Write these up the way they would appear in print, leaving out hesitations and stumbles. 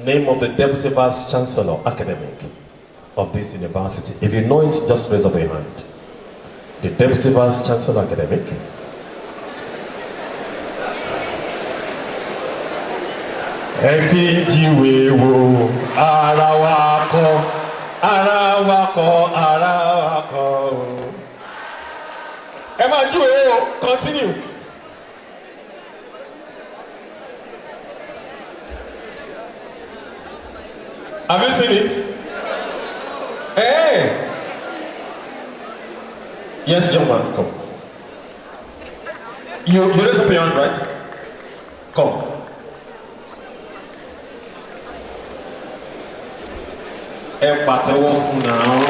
name of the Deputy Vice Chancellor Academic of this university? If you know it, just raise up your hand. The Deputy Vice Chancellor Academic. Etijiwewo arawako arawako. Emma Juwe, continue. Have you seen it? Hey! Yes, young man, come. You raise up your hand, right? Come. Now.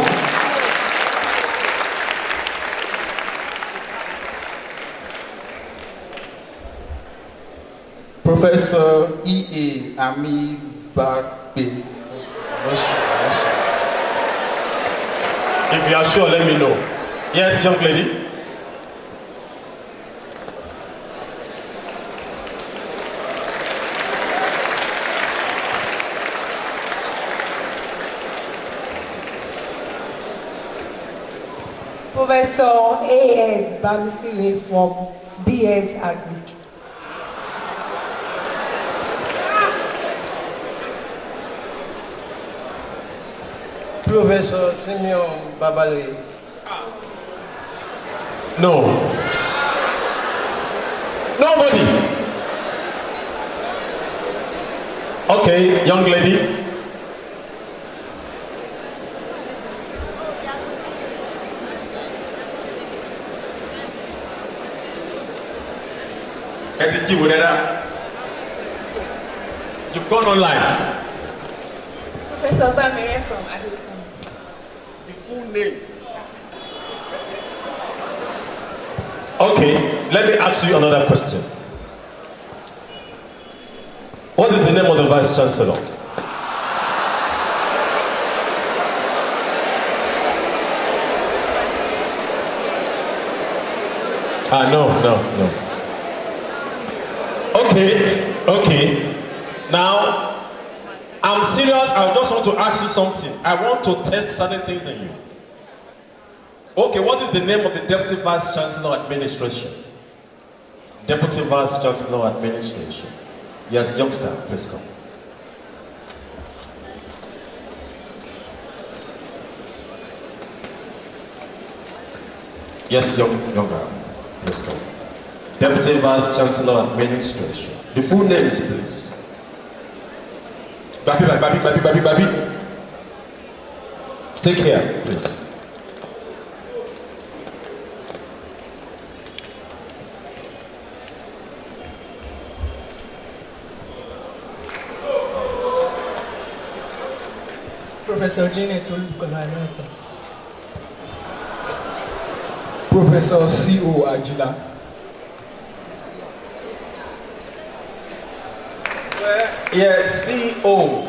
Professor E.A. Ami Bakbis. If you are sure, let me know. Yes, young lady. Professor A.S. Bamisile from B.S. Agric. Professor Simeon Babaloye. No. Nobody. Okay, young lady. You've gone online. Professor Bamire from Agriculture. The full name. Okay, let me ask you another question. What is the name of the Vice Chancellor? No. Okay. Now, I'm serious. I just want to ask you something. I want to test certain things in you. Okay, what is the name of the Deputy Vice Chancellor Administration? Deputy Vice Chancellor Administration. Yes, youngster, please come. Yes, younger, please come. Deputy Vice Chancellor Administration. The full names, please. Babi. Take care, please. Professor Janet Olubukola. Professor C.O. Ajila. Yeah, CEO.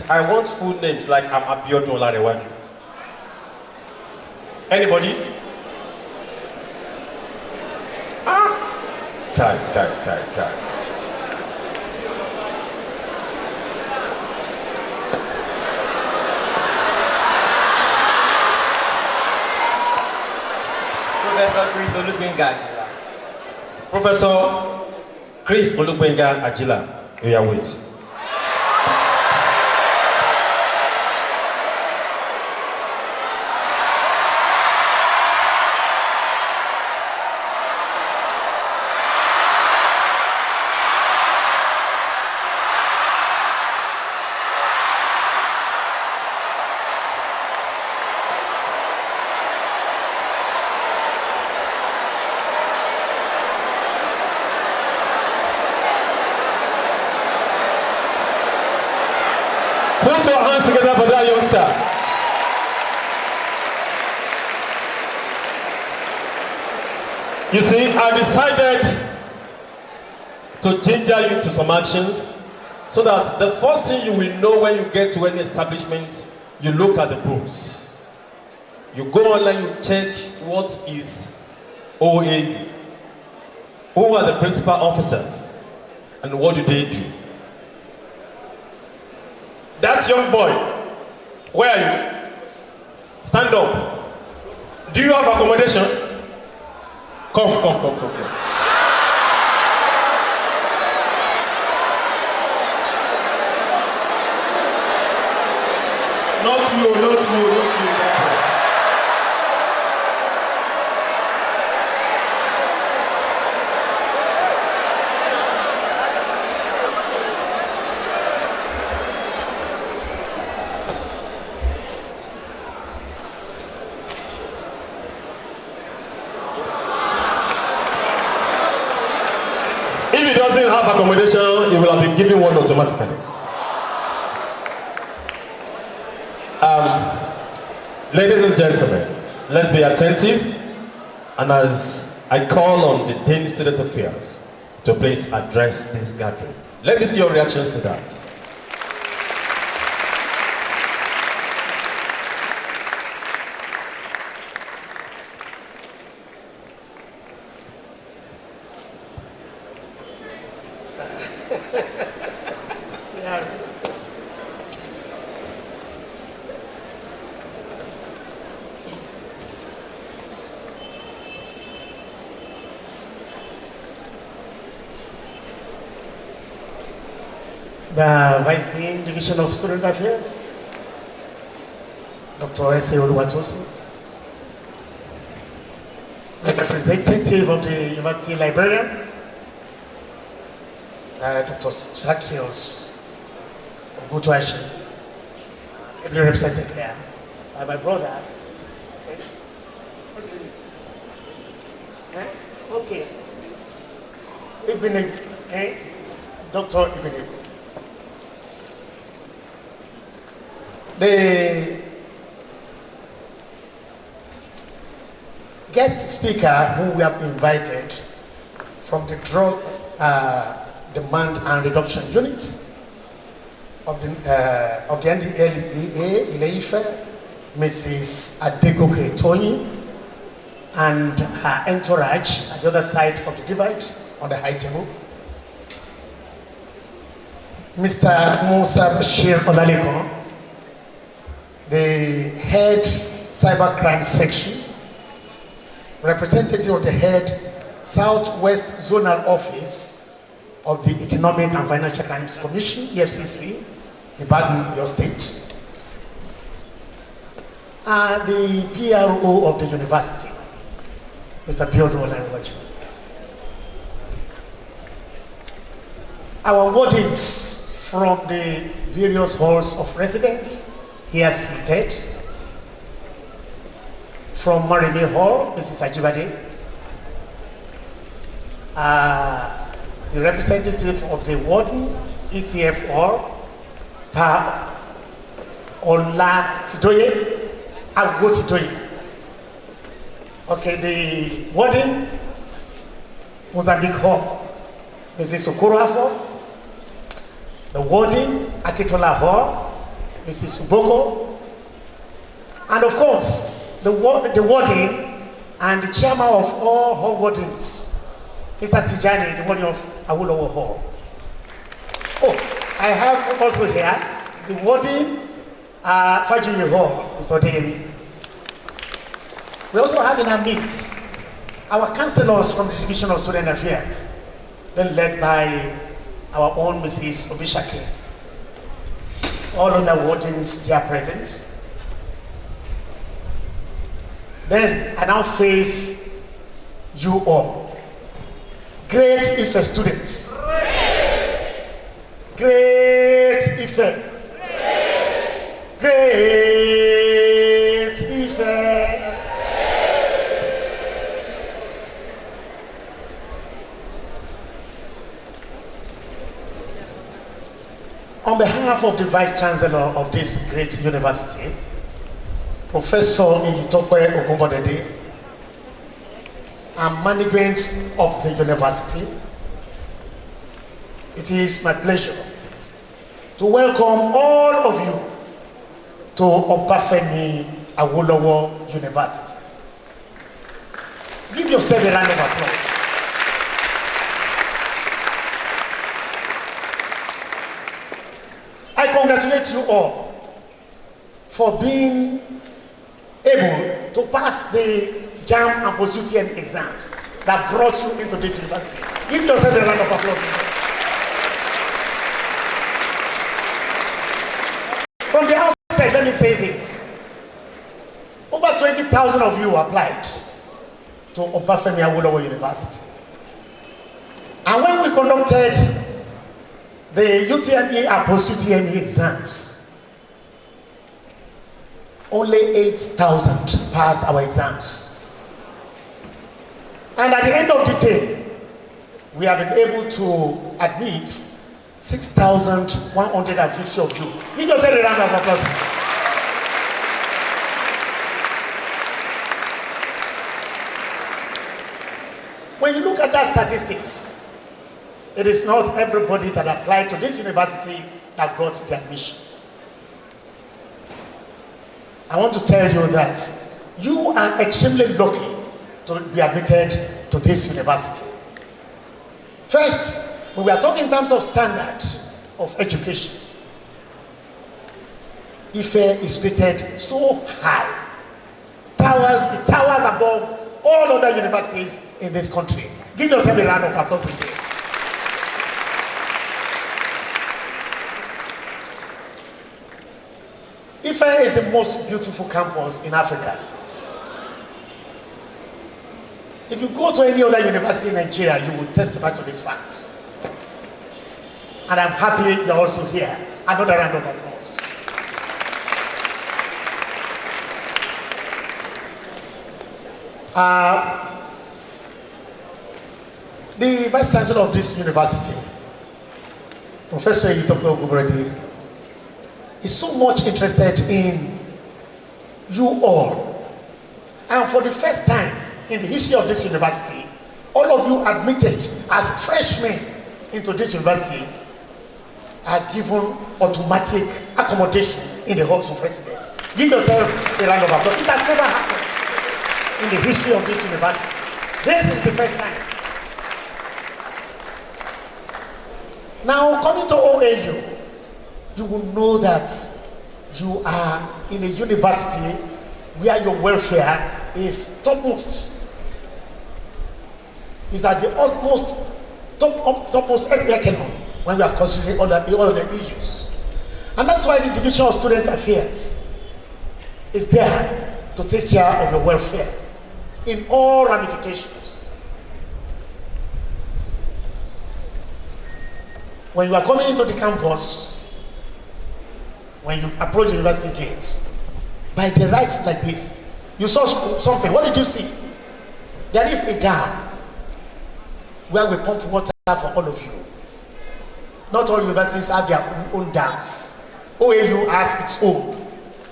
I want full names like I'm Abiodun Larewaju. Anybody? Kai. Professor Chris Olugbenga Ajila. Professor Chris Olugbenga Ajila. Yeah, wait. Put your hands together for that youngster. You see, I decided to ginger you to some actions so that the first thing you will know when you get to any establishment, you look at the books. You go online, you check what is OAU. Who are the principal officers and what do they do? That young boy, where are you? Stand up. Do you have accommodation? Come. Not you. If he doesn't have accommodation, he will have been given one automatically. Ladies and gentlemen, let's be attentive, and as I call on the Daily Student Affairs to please address this gathering. Let me see your reactions to that. The Vice Dean, Division of Student Affairs, Dr. S. Oluwatosin, the representative of the University Librarian, Dr. Shakios Ogutuashi, ably represented here by my brother. Okay. Evening, Dr. Evening. The guest speaker who we have invited from the Drug Demand and Reduction Unit of the NDLEA, ILE-IFE, Mrs. Adegoke Tony, and her entourage at the other side of the divide on the high table. Mr. Musa Bashir Olaleko, the head cybercrime section, representative of the head Southwest Zonal Office of the Economic and Financial Crimes Commission, EFCC, Ibadan, your state, and the PRO of the university, Mr. Biodo Olariwaji. Our wardens from the various halls of residence here seated. From Marime Hall, Mrs. Ajibade, the representative of the warden, ETF Hall, Pa Ola Tidoye, Agbo Tidoye. Okay, the warden, Mozambique Hall, Mrs. Okoro Afo, the warden, Akitola Hall, Mrs. Uboko, and of course, the warden and the chairman of all hall wardens, Mr. Tijani, the warden of Awolowo Hall. Oh, I have also here the warden, Fajuyi Hall, Mr. Odeyemi. We also have in our midst our councillors from the Division of Student Affairs, then led by our own Mrs. Obishake. All other wardens here present. Then I now face you all. Great IFE students. Great IFE. Great IFE. On behalf of the Vice Chancellor of this great university, Professor Iyitope Ogunbodede, and management of the university, it is my pleasure to welcome all of you to Obafemi Awolowo University. Give yourself a round of applause. I I congratulate you all for being able to pass the JAM and post-UTM exams that brought you into this university. Give yourself a round of applause. From the outset, let me say this. Over 20,000 of you applied to Obafemi Awolowo University. And when we conducted the UTME and post-UTME exams, only 8,000 passed our exams. And at the end of the day, we have been able to admit 6,150 of you. Give yourself a round of applause. When you look at that statistics, it is not everybody that applied to this university that got the admission. I want to tell you that you are extremely lucky to be admitted to this university. First, when we are talking in terms of standard of education, IFE is rated so high, towers above all other universities in this country. Give yourself a round of applause. IFE is the most beautiful campus in Africa. If you go to any other university in Nigeria, you will testify to this fact. And I'm happy you're also here. Another round of applause. The Vice Chancellor of this university, Professor Obafemi, is so much interested in you all. And for the first time in the history of this university, all of you admitted as freshmen into this university are given automatic accommodation in the halls of residence. Give yourself a round of applause. It has never happened in the history of this university. This is the first time. Now, coming to OAU, you will know that you are in a university where your welfare is topmost. Is at the utmost, topmost echelon when we are considering all the issues. And that's why the Division of Student Affairs is there to take care of your welfare in all ramifications. When you are coming into the campus, when you approach the university gates, by the rights like this, you saw something. What did you see? There is a dam where we pump water for all of you. Not all universities have their own dams. OAU has its own.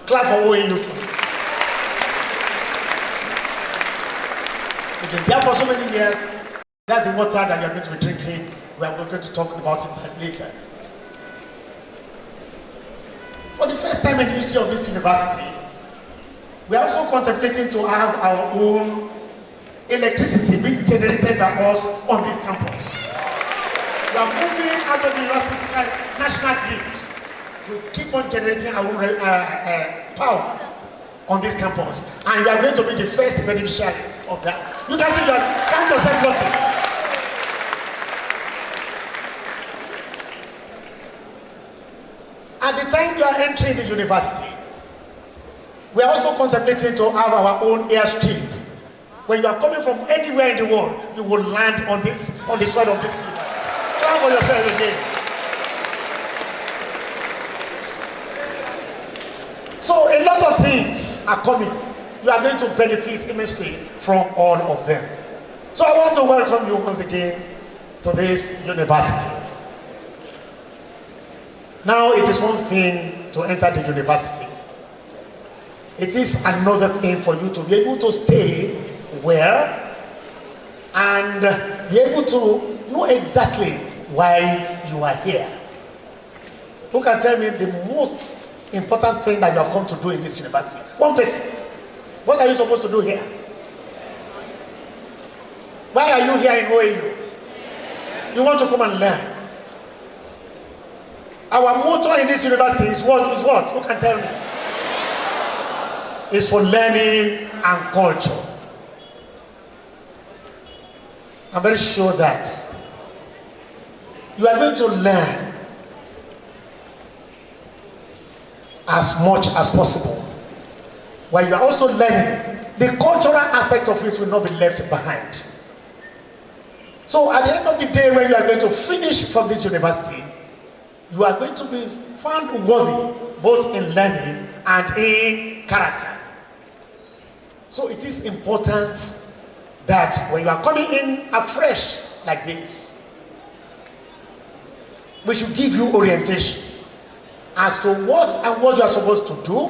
Clap for OAU. It's been there for so many years. That's the water that you're going to be drinking. We are going to talk about it later. For the first time in the history of this university, we are also contemplating to have our own electricity being generated by us on this campus. We are moving out of the university national grid to keep on generating our own power on this campus. And you are going to be the first beneficiary of that. You can see that, count yourself lucky. At the time you are entering the university, we are also contemplating to have our own airstrip. When you are coming from anywhere in the world, you will land on the soil of this university. Clap for yourself again. So a lot of things are coming. You are going to benefit immensely from all of them. So I want to welcome you once again to this university. Now it is one thing to enter the university. It is another thing for you to be able to stay well and be able to know exactly why you are here. Who can tell me the most important thing that you have come to do in this university? One person. What are you supposed to do here? Why are you here in OAU? You want to come and learn. Our motto in this university is what? Is what? Who can tell me? It's for learning and culture. I'm very sure that you are going to learn as much as possible. While you are also learning, the cultural aspect of it will not be left behind. So at the end of the day, when you are going to finish from this university, you are going to be found worthy both in learning and in character. So it is important that when you are coming in afresh like this, we should give you orientation as to what and what you are supposed to do,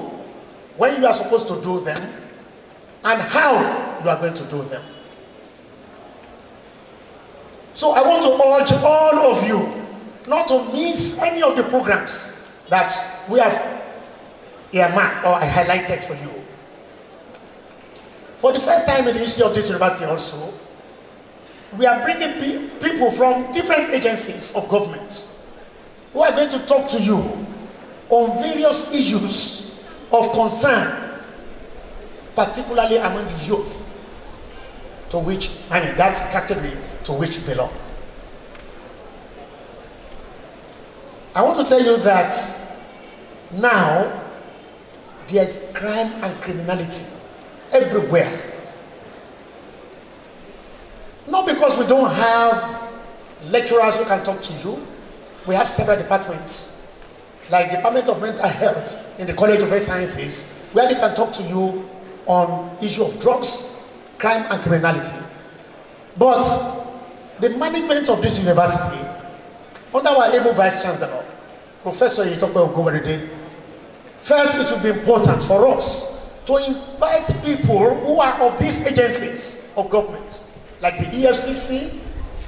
when you are supposed to do them, and how you are going to do them. So I want to urge all of you not to miss any of the programs that we have earmarked or I highlighted for you. For the first time in the history of this university also, we are bringing people from different agencies of government who are going to talk to you on various issues of concern, particularly among the youth, to which, that category to which you belong. I want to tell you that now there's crime and criminality everywhere. Not because we don't have lecturers who can talk to you. We have several departments, like the Department of Mental Health in the College of Health Sciences, where they can talk to you on issue of drugs, crime and criminality. But the management of this university, under our able Vice Chancellor, Professor Yitope Ogoberede, felt it would be important for us to invite people who are of these agencies of government, like the EFCC,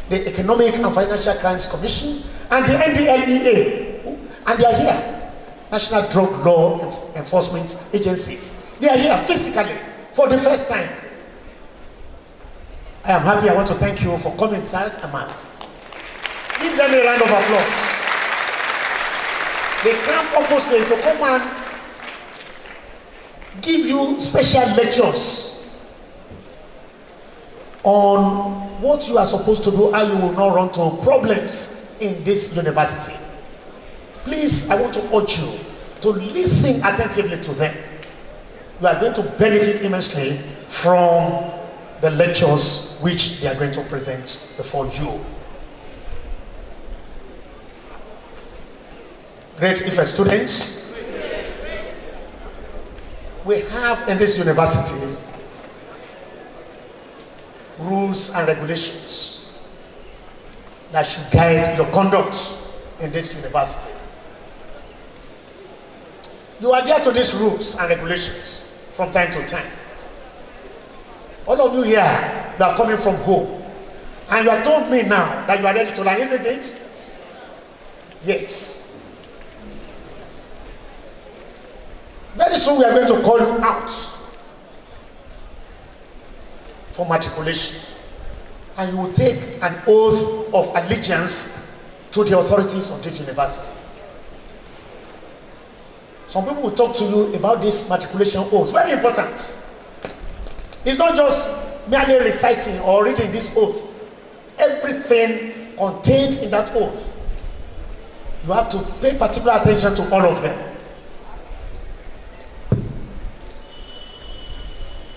the Economic and Financial Crimes Commission, and the NDLEA, and they are here, National Drug Law Enforcement Agencies. They are here physically for the first time. I am happy. I want to thank you for coming, sirs and ma'am. Give them a round of applause. They come purposely to come and give you special lectures on what you are supposed to do and you will not run into problems in this university. Please, I want to urge you to listen attentively to them. You are going to benefit immensely from the lectures which they are going to present before you. Great IFE students, we have in this university rules and regulations that should guide your conduct in this university. You adhere to these rules and regulations from time to time. All of you here, you are coming from home, and you have told me now that you are ready to learn, isn't it? Yes. Very soon we are going to call you out for matriculation, and you will take an oath of allegiance to the authorities of this university. Some people will talk to you about this matriculation oath. Very important. It's not just merely reciting or reading this oath. Everything contained in that oath, you have to pay particular attention to all of them.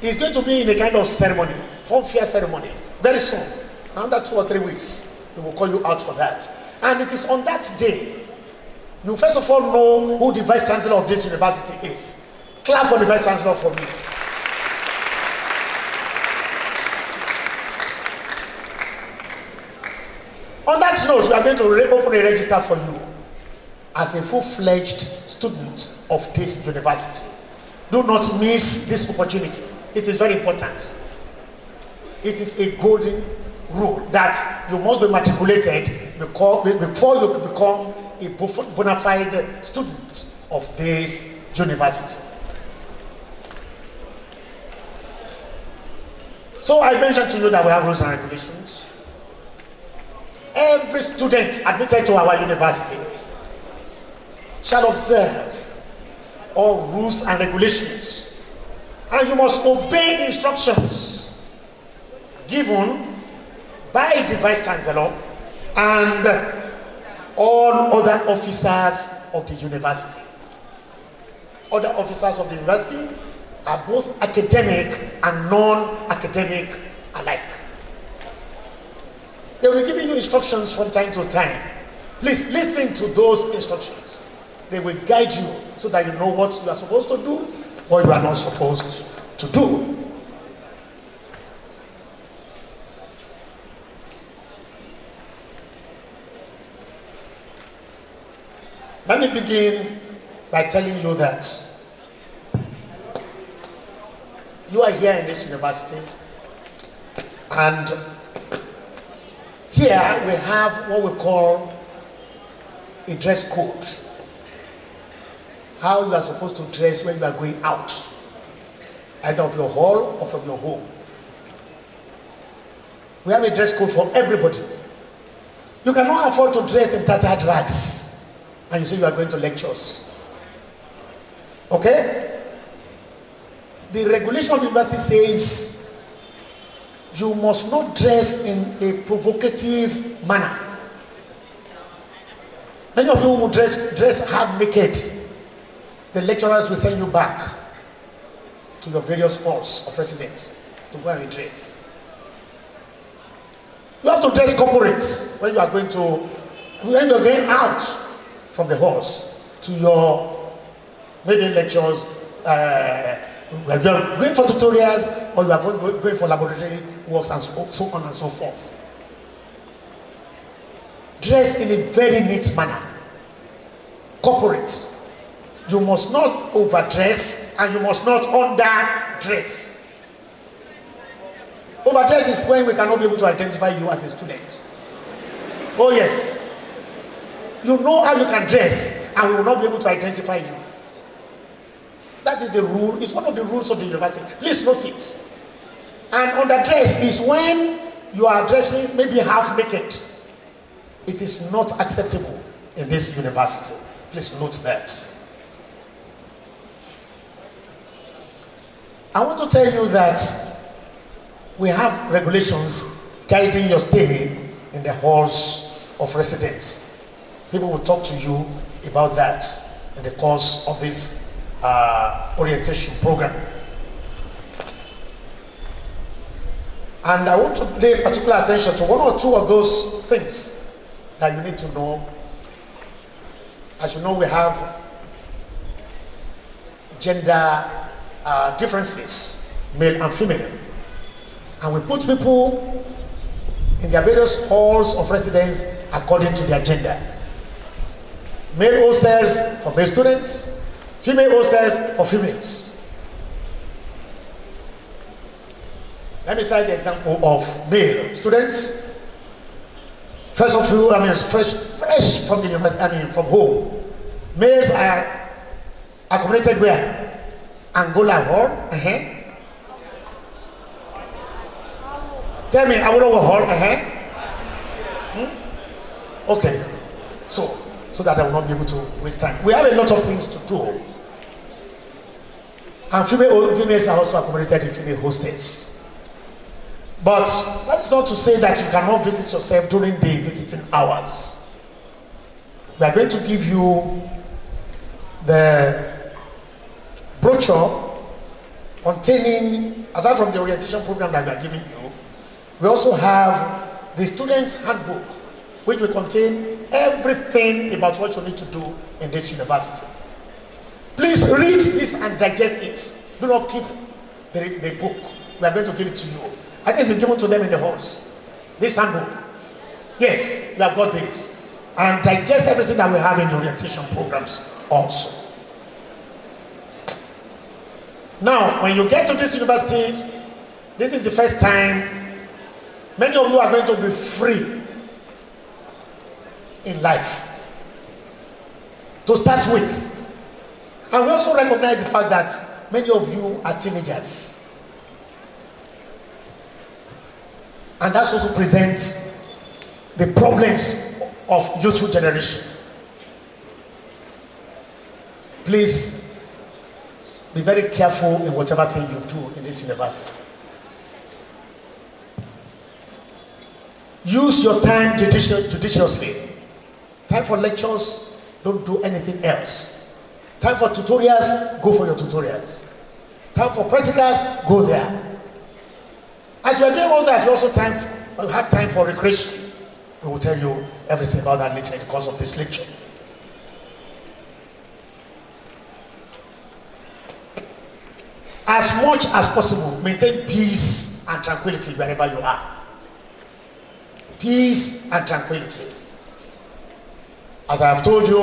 It's going to be in a kind of ceremony, form fair ceremony, very soon. Another 2 or 3 weeks, we will call you out for that. And it is on that day, you first of all know who the Vice Chancellor of this university is. Clap for the Vice Chancellor for me. On that note, we are going to open a register for you as a full-fledged student of this university. Do not miss this opportunity. It is very important. It is a golden rule that you must be matriculated before you become a bona fide student of this university. So I mentioned to you that we have rules and regulations. Every student admitted to our university shall observe all rules and regulations, and you must obey instructions given by the Vice Chancellor and all other officers of the university. Other officers of the university are both academic and non-academic alike. They will be giving you instructions from time to time. Please listen to those instructions. They will guide you so that you know what you are supposed to do, what you are not supposed to do. Let me begin by telling you that you are here in this university, and here we have what we call a dress code. How you are supposed to dress when you are going out, either of your hall or from your home. We have a dress code for everybody. You cannot afford to dress in tattered rags and you say you are going to lectures. Okay? The regulation of the university says you must not dress in a provocative manner. Many of you will dress half naked. The lecturers will send you back to your various halls of residence to go and redress. You have to dress corporate when you are going out from the halls to your maybe lectures, when you are going for tutorials or you are going for laboratory works and so on and so forth. Dress in a very neat manner. Corporate. You must not overdress and you must not underdress. Overdress is when we cannot be able to identify you as a student. Oh yes. You know how you can dress and we will not be able to identify you. That is the rule. It's one of the rules of the university. Please note it. And underdress is when you are dressing maybe half naked. It is not acceptable in this university. Please note that. I want to tell you that we have regulations guiding your stay in the halls of residence. People will talk to you about that in the course of this orientation program. And I want to pay particular attention to one or two of those things that you need to know. As you know, we have gender differences, male and female. And we put people in their various halls of residence according to their gender. Male hostels for male students, female hostels for females. Let me cite the example of male students. First of all, fresh from the university, from home. Males are accommodated where? Angola Hall. Tell me, Awolowo Hall. Okay. So that I will not be able to waste time. We have a lot of things to do. And females are also accommodated in female hostels. But that is not to say that you cannot visit yourself during the visiting hours. We are going to give you the brochure containing, aside from the orientation program that we are giving you, we also have the student's handbook, which will contain everything about what you need to do in this university. Please read this and digest it. Do not keep the book. We are going to give it to you. I think it's been given to them in the halls. This handbook. Yes, we have got this. And digest everything that we have in the orientation programs also. Now, when you get to this university, this is the first time many of you are going to be free in life. To start with. And we also recognize the fact that many of you are teenagers. And that also presents the problems of youthful generation. Please be very careful in whatever thing you do in this university. Use your time judiciously. Time for lectures, don't do anything else. Time for tutorials, go for your tutorials. Time for practicals, go there. As you are doing all that, you also have time for recreation. We will tell you everything about that later in the course of this lecture. As much as possible, maintain peace and tranquility wherever you are. Peace and tranquility. As I have told you,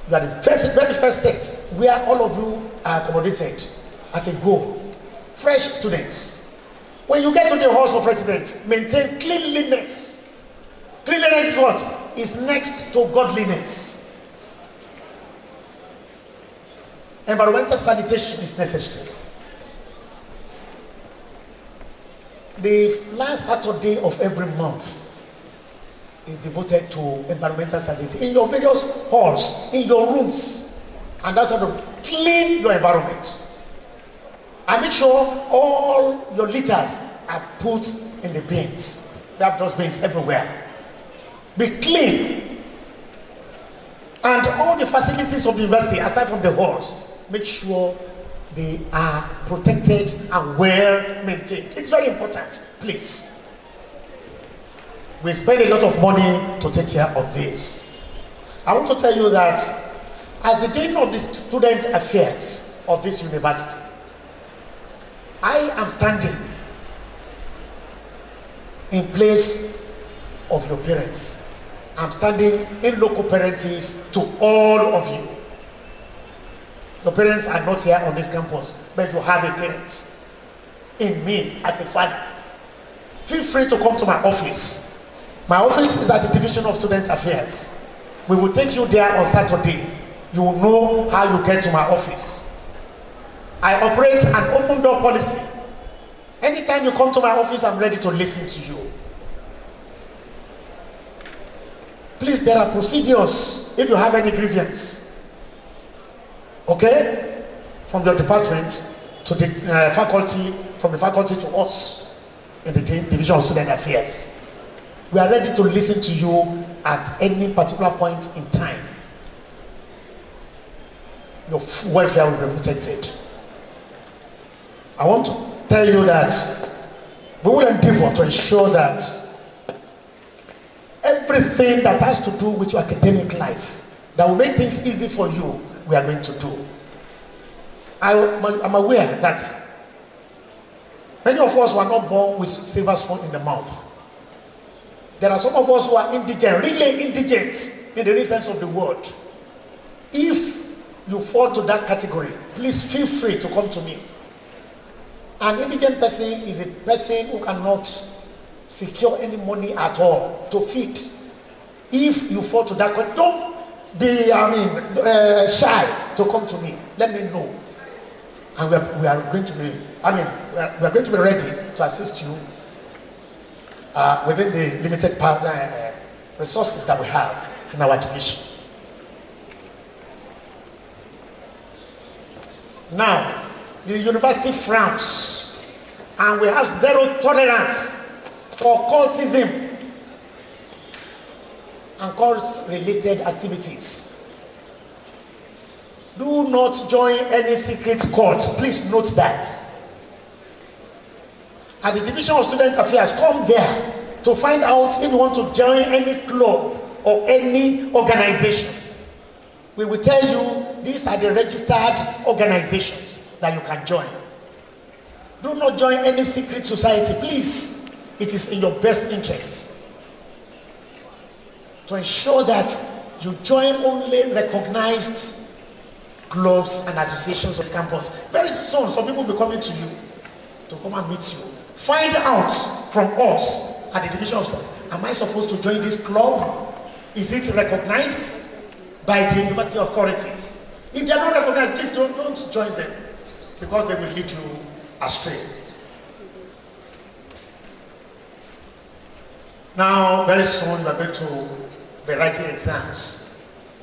you are the very first set where all of you are accommodated at a goal. Fresh students. When you get to the halls of residence, maintain cleanliness. Cleanliness is what? Is next to godliness. Environmental sanitation is necessary. The last Saturday of every month is devoted to environmental sanitation in your various halls, in your rooms, and that's how to clean your environment. And make sure all your litters are put in the bins. We have those bins everywhere. Be clean. And all the facilities of the university, aside from the halls, make sure they are protected and well maintained. It's very important, please. We spend a lot of money to take care of this. I want to tell you that as the dean of the student affairs of this university, I am standing in place of your parents. I'm standing in local parentage to all of you. Your parents are not here on this campus, but you have a parent in me as a father. Feel free to come to my office. My office is at the Division of Student Affairs. We will take you there on Saturday. You will know how you get to my office. I operate an open door policy. Anytime you come to my office, I'm ready to listen to you. Please, there are procedures if you have any grievance. Okay? From your department to the faculty, from the faculty to us in the Division of Student Affairs. We are ready to listen to you at any particular point in time. Your welfare will be protected. I want to tell you that we will endeavor to ensure that everything that has to do with your academic life, that will make things easy for you, we are going to do. I'm aware that many of us were not born with silver spoon in the mouth. There are some of us who are indigent, really indigent in the real sense of the word. If you fall to that category, please feel free to come to me. An indigent person is a person who cannot secure any money at all to feed. If you fall to that category, don't be shy to come to me. Let me know, and we are going to be. We are going to be ready to assist you within the limited resources that we have in our division. Now, the university frowns, and we have zero tolerance for cultism and cult-related activities. Do not join any secret cult. Please note that. At the Division of Student Affairs, come there to find out if you want to join any club or any organization. We will tell you these are the registered organizations that you can join. Do not join any secret society, please. It is in your best interest to ensure that you join only recognized clubs and associations of campus. Very soon, some people will be coming to you to come and meet you. Find out from us at the Division of Studies, am I supposed to join this club? Is it recognized by the university authorities? If they are not recognized, please don't join them, because they will lead you astray. Now, very soon we are going to be writing exams.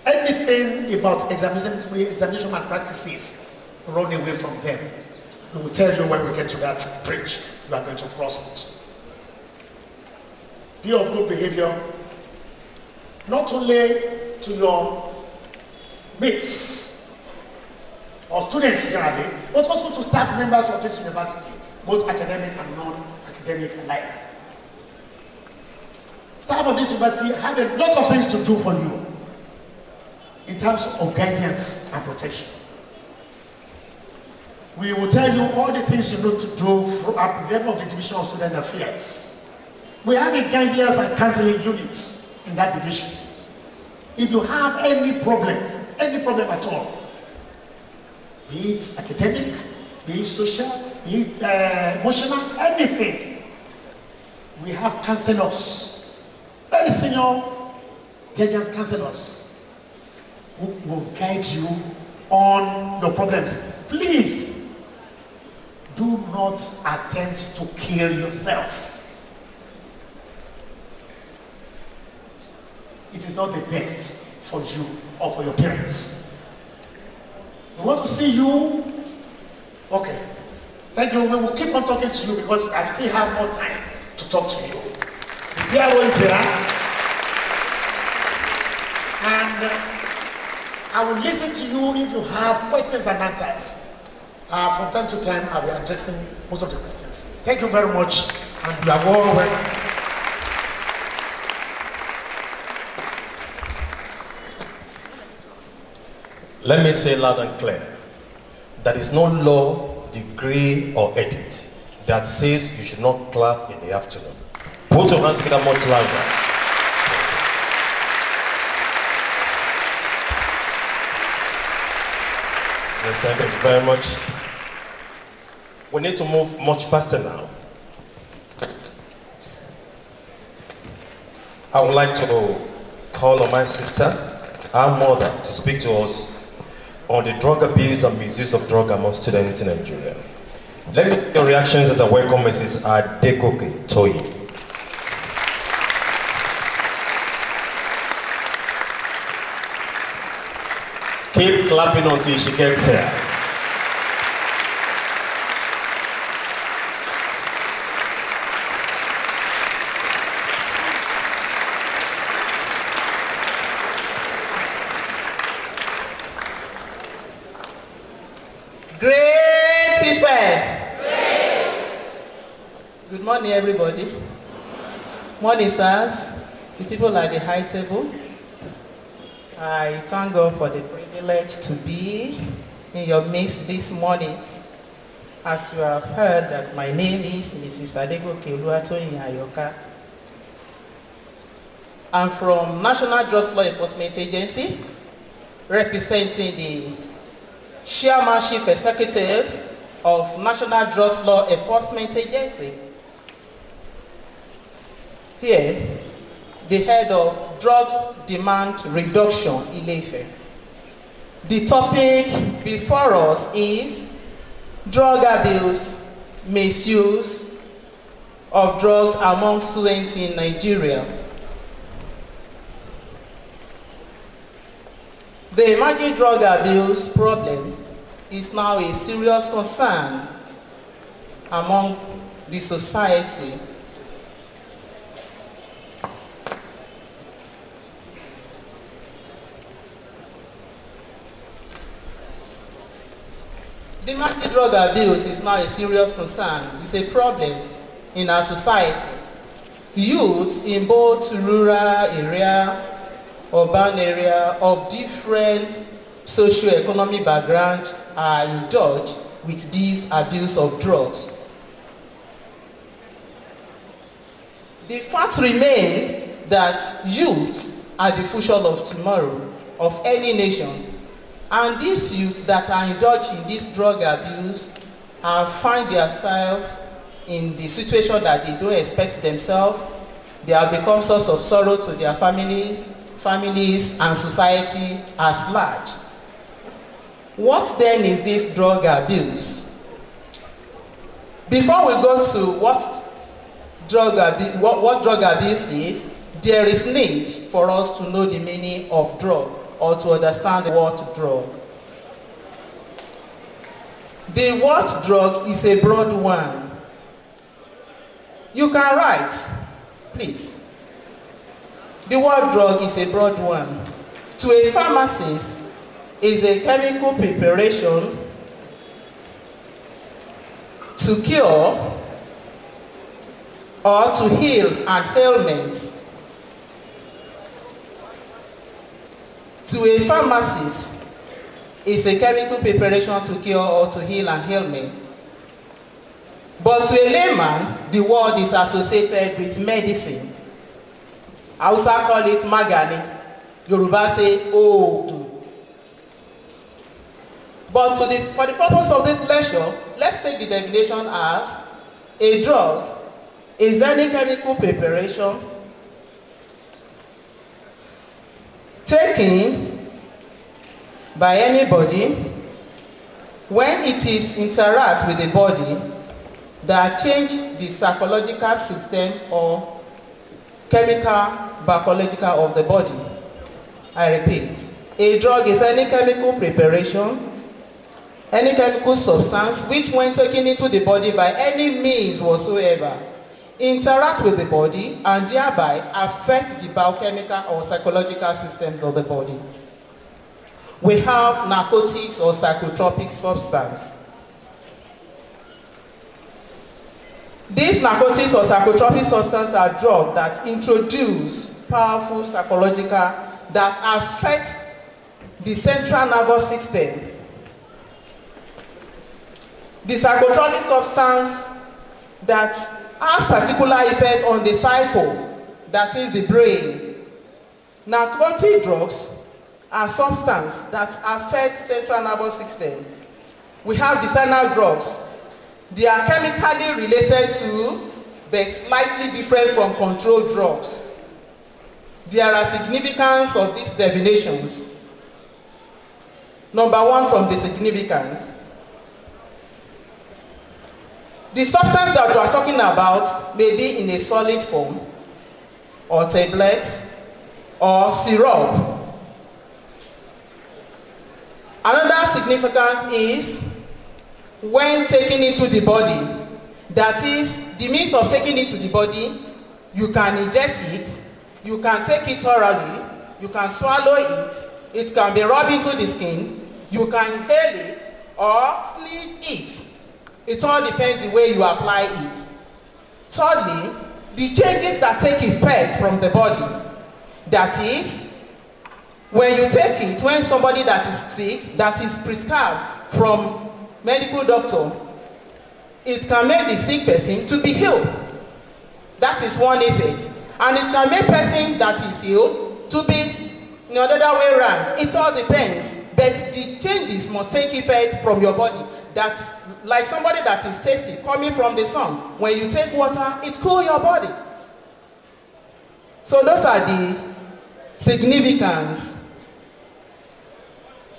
Anything about examination malpractices, run away from them. We will tell you when we get to that bridge, you are going to cross it. Be of good behavior, not only to your mates or students generally, but also to staff members of this university, both academic and non-academic alike. Staff of this university have a lot of things to do for you in terms of guidance and protection. We will tell you all the things you need to do at the level of the Division of Student Affairs. We have a guidance and counseling unit in that division. If you have any problem at all, be it academic, be it social, be it emotional, anything, we have counselors, very senior guidance counselors who will guide you on your problems. Please do not attempt to kill yourself. It is not the best for you or for your parents. We want to see you. Okay. Thank you. We will keep on talking to you because I still have more time to talk to you. The PRO is there. And I will listen to you if you have questions and answers. From time to time, I'll be addressing most of the questions. Thank you very much. And you are all welcome. Let me say loud and clear, there is no law, degree, or edit that says you should not clap in the afternoon. Put your hands together much louder. Yes, thank you very much. We need to move much faster now. I would like to call on my sister, our mother, to speak to us on the drug abuse and misuse of drugs among students in Nigeria. Let me get your reactions as I welcome Mrs. Adegoke Toyi. Keep clapping until she gets here. Good morning, everybody. Morning, sirs. The people at the high table. I thank God for the privilege to be in your midst this morning. As you have heard, that my name is Mrs. Adegoke Oluwatoyin Ayoka. I'm from National Drugs Law Enforcement Agency, representing the Chairmanship Executive of National Drugs Law Enforcement Agency. Here, the head of Drug Demand Reduction, ILE-IFE. The topic before us is drug abuse, misuse of drugs among students in Nigeria. The emerging drug abuse problem is now a serious concern among the society. The emerging drug abuse is now a serious concern. It's a problem in our society. Youth in both rural area, urban area of different socio-economic background are indulged with this abuse of drugs. The fact remains that youth are the future of tomorrow of any nation. And these youths that are indulged in this drug abuse find themselves in the situation that they don't expect themselves. They have become source of sorrow to their families and society at large. What then is this drug abuse? Before we go to what drug abuse is, there is need for us to know the meaning of drug. or to understand the word drug. The word drug is a broad one. You can write, please. The word drug is a broad one. To a pharmacist, is a chemical preparation to cure or to heal an ailment. To a pharmacist, is a chemical preparation to cure or to heal an ailment. But to a layman, the word is associated with medicine. Hausa call it magani. Yoruba say oògùn. But for the purpose of this lecture, let's take the definition as a drug is any chemical preparation taken by anybody when it is interact with the body that change the psychological system or chemical biological of the body. I repeat, a drug is any chemical preparation, any chemical substance which when taken into the body by any means whatsoever interact with the body and thereby affect the biochemical or psychological systems of the body. We have narcotics or psychotropic substance. These narcotics or psychotropic substances are drugs that introduce powerful psychological that affect the central nervous system. The psychotropic substance that has particular effect on the psycho, that is the brain. Narcotic drugs are substances that affect central nervous system. We have medicinal drugs. They are chemically related to, but slightly different from controlled drugs. There are significance of these definitions. Number one, from the significance. The substance that we are talking about may be in a solid form, or tablet, or syrup. Another significance is when taken into the body. That is, the means of taking it to the body, you can inject it, you can take it orally, you can swallow it, it can be rubbed into the skin, you can inhale it, or sneeze it. It all depends the way you apply it. Thirdly, the changes that take effect from the body. That is, when you take it, when somebody that is sick, that is prescribed from medical doctor, it can make the sick person to be healed. That is one effect. And it can make person that is healed to be in the other way around. It all depends. But the changes must take effect from your body. That's like somebody that is tasty coming from the sun. When you take water, it cools your body. So those are the significance.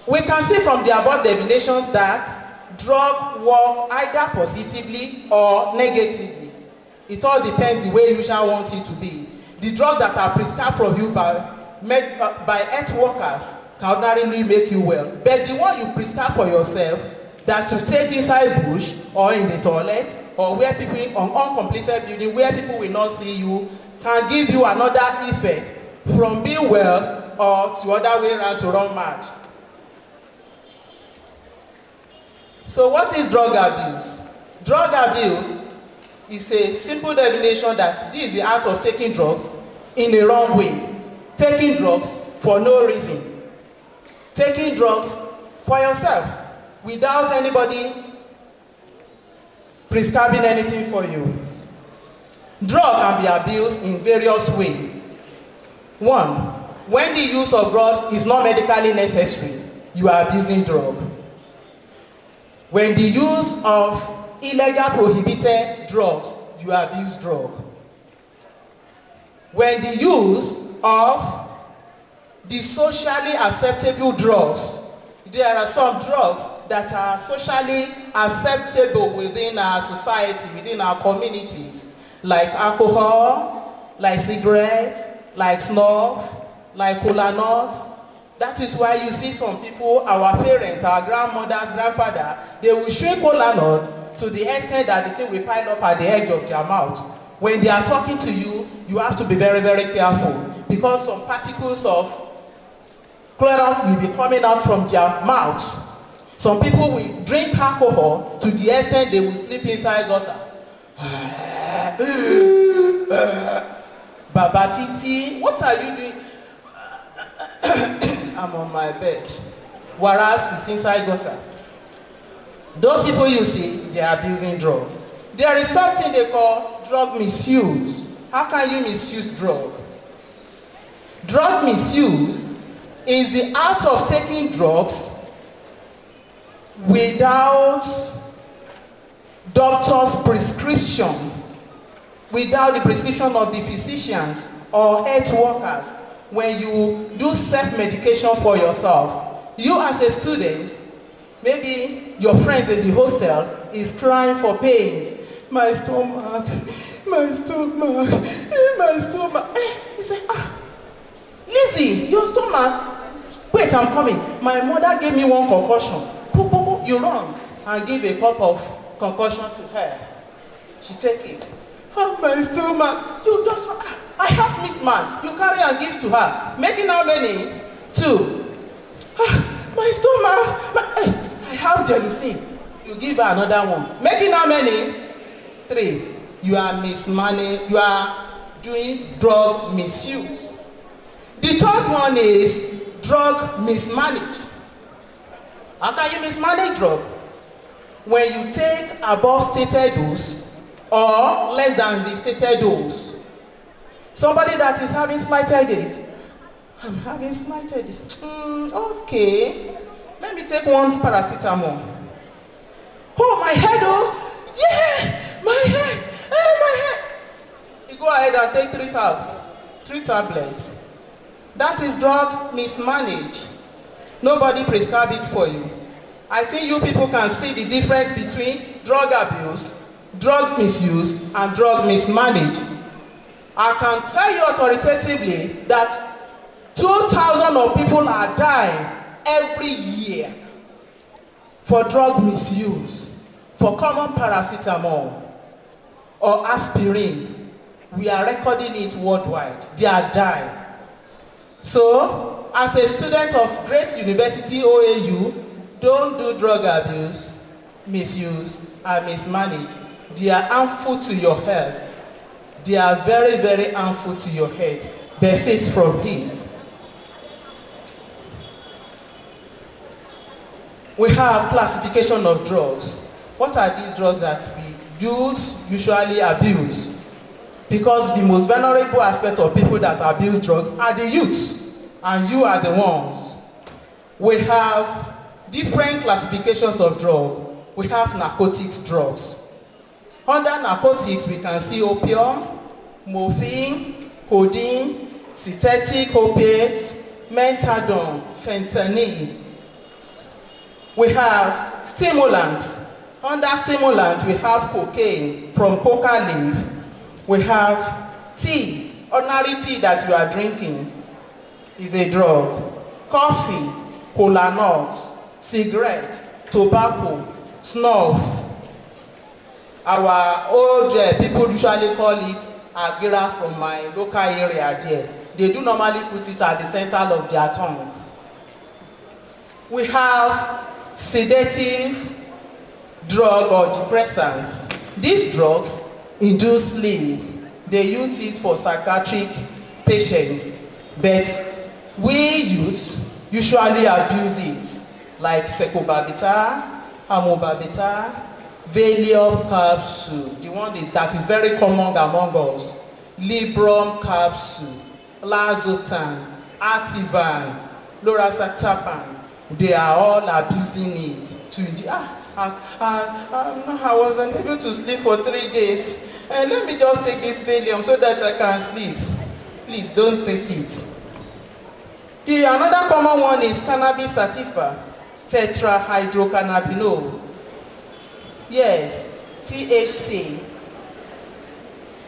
We can see from the above definitions that drug work either positively or negatively. It all depends the way you shall want it to be. The drugs that are prescribed from you by health workers can ordinarily make you well. But the one you prescribe for yourself, that you take inside bush or in the toilet or where people on uncompleted building where people will not see you, can give you another effect from being well or to other way around to run mad. So what is drug abuse? Drug abuse is a simple definition that this is the act of taking drugs in a wrong way. Taking drugs for no reason. Taking drugs for yourself without anybody prescribing anything for you. Drug can be abused in various ways. One, when the use of drug is not medically necessary, you are abusing drug. When the use of illegal prohibited drugs, you abuse drug. When the use of the socially acceptable drugs, there are some drugs that are socially acceptable within our society, within our communities, like alcohol, like cigarettes, like snuff, like cola nuts. That is why you see some people, our parents, our grandmothers, grandfather, they will chew kola nut to the extent that the thing will pile up at the edge of their mouth. When they are talking to you, you have to be very, very careful because some particles of kola will be coming out from their mouth. Some people will drink alcohol to the extent they will sleep inside gutter. Baba Titi, what are you doing? I'm on my bed. Whereas it's inside gutter. Those people you see, they are abusing drug. There is something they call drug misuse. How can you misuse drug? Drug misuse is the act of taking drugs without doctor's prescription, without the prescription of the physicians or health workers. When you do self-medication for yourself, you as a student, maybe your friends in the hostel is crying for pains. My stomach, my stomach, my stomach. He said, Lizzie, your stomach. Wait, I'm coming. My mother gave me one concussion. You run and give a cup of concussion to her. She take it. Oh, my stomach. You just, I have Miss Man. You carry and give to her. Making how many? 2. My stomach. I have jealousy. You give her another one. Making how many? 3. You are mismanaging. You are doing drug misuse. The third one is drug mismanage. How can you mismanage drug? When you take above stated dose or less than the stated dose. Somebody that is having slight headache. I'm having slight headache. Okay. Let me take one paracetamol. Oh, my head, oh. Yeah, my head. My head. You go ahead and take 3 tablets. That is drug mismanage. Nobody prescribe it for you. I think you people can see the difference between drug abuse, drug misuse, and drug mismanage. I can tell you authoritatively that 2,000 of people are dying every year for drug misuse, for common paracetamol or aspirin. We are recording it worldwide. They are dying. So, as a student of great university OAU, don't do drug abuse, misuse, and mismanage. They are harmful to your health. They are very, very harmful to your health. They cease from it. We have classification of drugs. What are these drugs that we youths usually abuse? Because the most vulnerable aspect of people that abuse drugs are the youths, and you are the ones. We have different classifications of drugs. We have narcotics drugs. Under narcotics, we can see opium, morphine, codeine, synthetic opiates, methadone, fentanyl. We have stimulants. Under stimulants, we have cocaine from coca leaf. We have tea. Ordinary tea that you are drinking is a drug. Coffee, cola nuts, cigarette, tobacco, snuff. Our old people usually call it agira from my local area there. They do normally put it at the center of their tongue. We have sedative drug or depressants. These drugs induce sleep. They use it for psychiatric patients, but we youths usually abuse it, like secobarbital, amobarbitol, Valium capsule, the one that is very common among us, Librum capsule, Lazotan, Ativan, Lorazepam. They are all abusing it to I was unable to sleep for 3 days. Let me just take this Valium so that I can sleep. Please don't take it. Another common one is cannabis sativa, tetrahydrocannabinol. Yes, THC.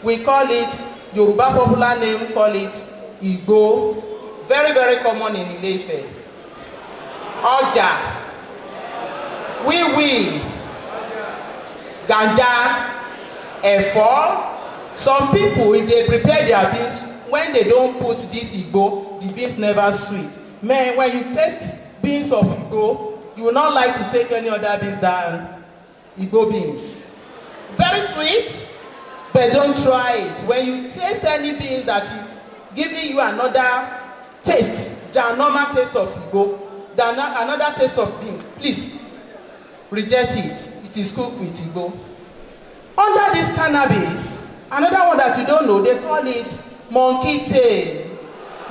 We call it, Yoruba popular name call it Igbo. Very, very common in ILE-IFE. ọjà, wíwì, ganja, ẹ̀fọ́. Some people, if they prepare their beans, when they don't put this igbo, the beans never sweet. Man, when you taste beans of igbo, you will not like to take any other beans than igbo beans. Very sweet, but don't try it. When you taste any beans that is giving you another taste, the normal taste of igbo, than another taste of beans, please reject it. It is cooked with igbo. Under this cannabis, another one that you don't know, they call it monkey tail.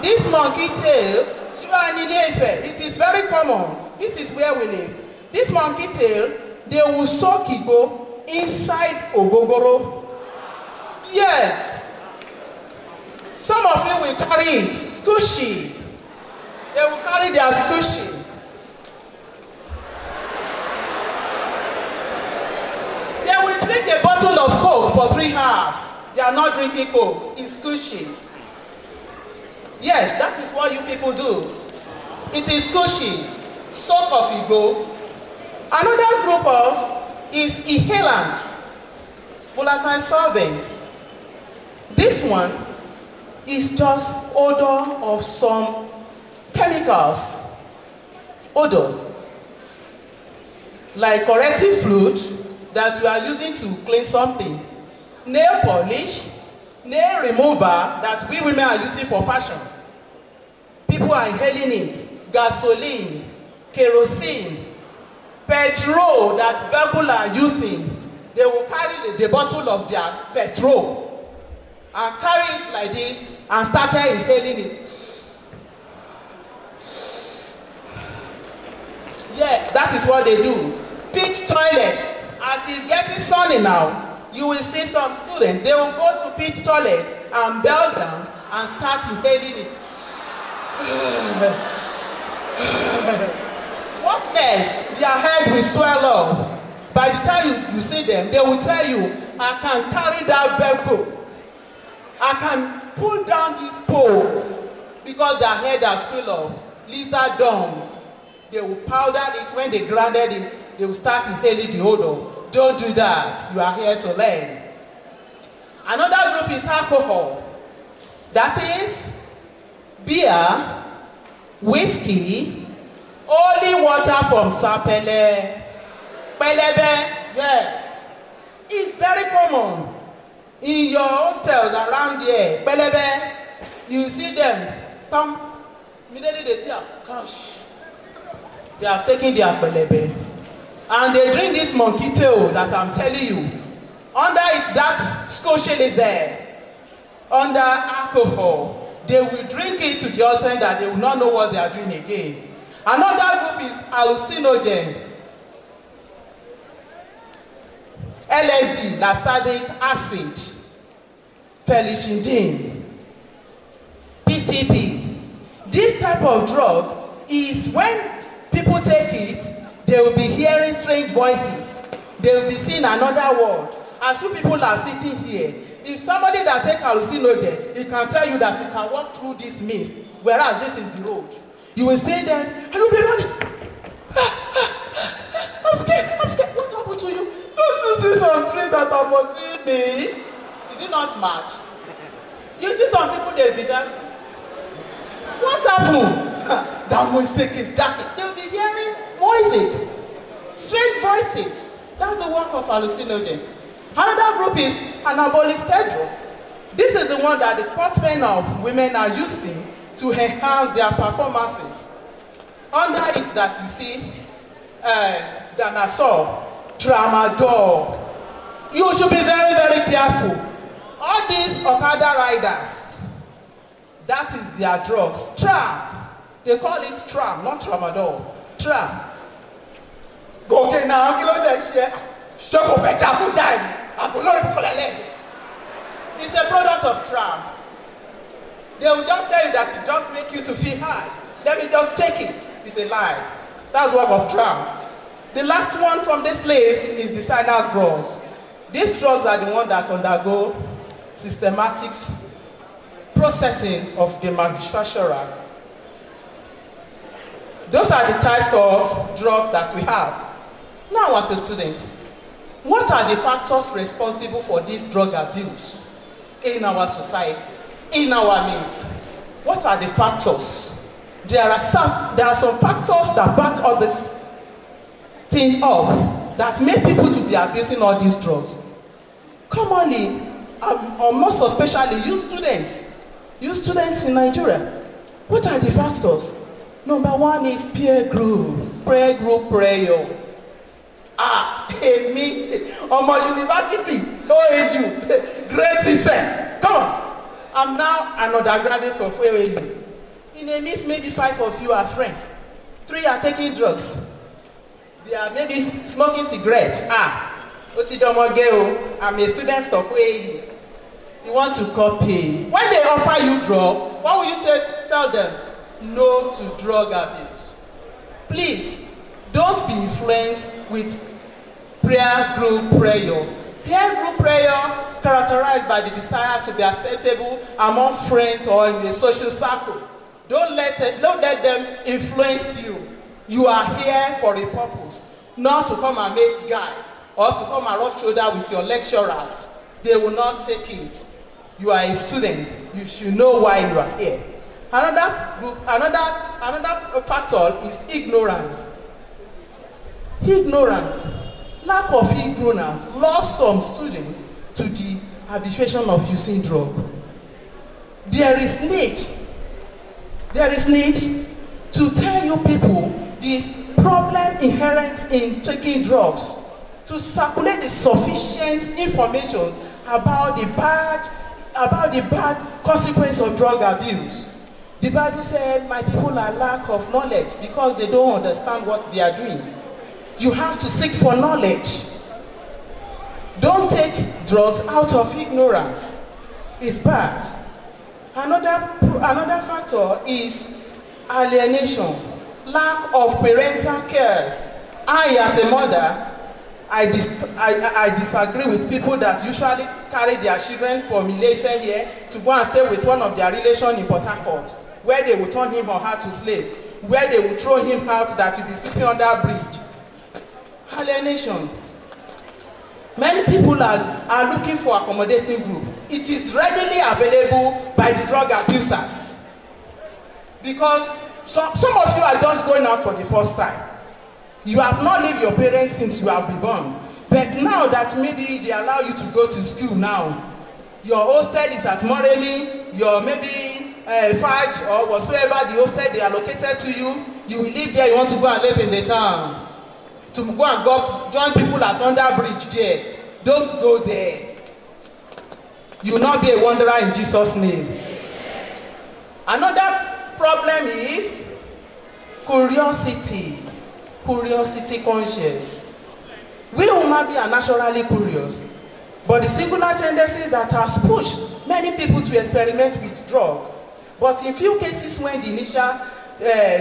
This monkey tail, you are in ILE-IFE, it is very common. This is where we live. This monkey tail, they will soak igbo inside ogogoro. Yes. Some of you will carry it, squishy. They will carry their squishy. They will drink a bottle of Coke for 3 hours. They are not drinking Coke. It's cushy. Yes, that is what you people do. It is cushy. Soak of igbo. Another group of is inhalants, volatile solvents. This one is just odor of some chemicals. Odor. Like corrective fluid that you are using to clean something. Nail polish, nail remover that we women are using for fashion. People are inhaling it. Gasoline, kerosene, petrol that people are using. They will carry the bottle of their petrol and carry it like this and start inhaling it. Yeah, that is what they do. Pit toilet. As it's getting sunny now, you will see some students, they will go to pit toilet and bell down and start inhaling it. What next? Their head will swell up. By the time you see them, they will tell you, I can carry that vehicle. I can pull down this pole because their head has swelled up. Lizard dung. They will powder it. When they grounded it, they will start inhaling the odor. Don't do that. You are here to learn. Another group is alcohol. That is beer, whiskey, only water from sapele. Pelebe, yes. It's very common. In your hostels around here, pelebe, you see them. Come, immediately they tell, gosh, they have taken their pelebe. And they drink this monkey tail that I'm telling you. Under it, that scotch is there. Under alcohol, they will drink it to the extent that they will not know what they are doing again. Another group is hallucinogen. LSD, lactic acid, felicitine, PCP. This type of drug is when people take it, they will be hearing strange voices. They will be seeing another world. As you people are sitting here, if somebody that take hallucinogen, he can tell you that he can walk through this mist, whereas this is the road. You will say that, and you will be running. I'm scared. What happened to you? Don't you see some trees that are pursuing me? Is it not much? You see some people, they'll be dancing. What happened? That music is dark. They'll be hearing music. Strange voices. That's the work of hallucinogen. Another group is anabolic steroid. This is the one that the sportsmen of women are using to enhance their performances. Under it that you see, Danasol, Tramadol. You should be very, very careful. All these Okada riders, that is their drugs. Tram. They call it tram, not tramadol. Tram. Okay, now, it's a product of tram. They will just tell you that it just makes you to feel high. Let me just take it. It's a lie. That's work of tram. The last one from this list is designer drugs. These drugs are the ones that undergo systematic processing of the manufacturer. Those are the types of drugs that we have. Now, as a student, what are the factors responsible for this drug abuse in our society, in our midst? What are the factors? There are some factors that back all this thing up that make people to be abusing all these drugs. Commonly, or most especially, you students in Nigeria. What are the factors? Number one is peer group prayer. Me, my university, OAU, Great IFE. Come on. I'm now an undergraduate of OAU. In a midst, maybe 5 of you are friends. 3 are taking drugs. They are maybe smoking cigarettes. I'm a student of OAU. You want to copy. When they offer you drug, what will you tell them? No to drug abuse. Please, don't be influenced with peer group prayer. Peer group prayer characterized by the desire to be acceptable among friends or in a social circle. Don't let them influence you. You are here for a purpose, not to come and make guys or to come and rub shoulder with your lecturers. They will not take it. You are a student. You should know why you are here. Another factor is ignorance. Ignorance. Lack of ignorance lost some students to the habituation of using drug. There is need to tell you people the problem inherent in taking drugs, to circulate the sufficient information about the bad consequence of drug abuse. The Bible said, my people are lack of knowledge because they don't understand what they are doing. You have to seek for knowledge. Don't take drugs out of ignorance. It's bad. Another factor is alienation, lack of parental cares. I, as a mother, I disagree with people that usually carry their children from ILE-IFE here to go and stay with one of their relations in Port Harcourt, where they will turn him or her to slave, where they will throw him out that will be sleeping under a bridge. Alienation. Many people are looking for accommodating group. It is readily available by the drug abusers. Because some of you are just going out for the first time. You have not lived your parents since you have been born. But now that maybe they allow you to go to school now, your hostel is at Moremi, your maybe Faj or whatsoever the hostel they allocated to you, you will live there, you want to go and live in the town. To go and join people at under bridge there. Don't go there. You will not be a wanderer in Jesus' name. Another problem is curiosity conscious. We human beings are naturally curious, but the singular tendencies that has pushed many people to experiment with drug. But in few cases when the initial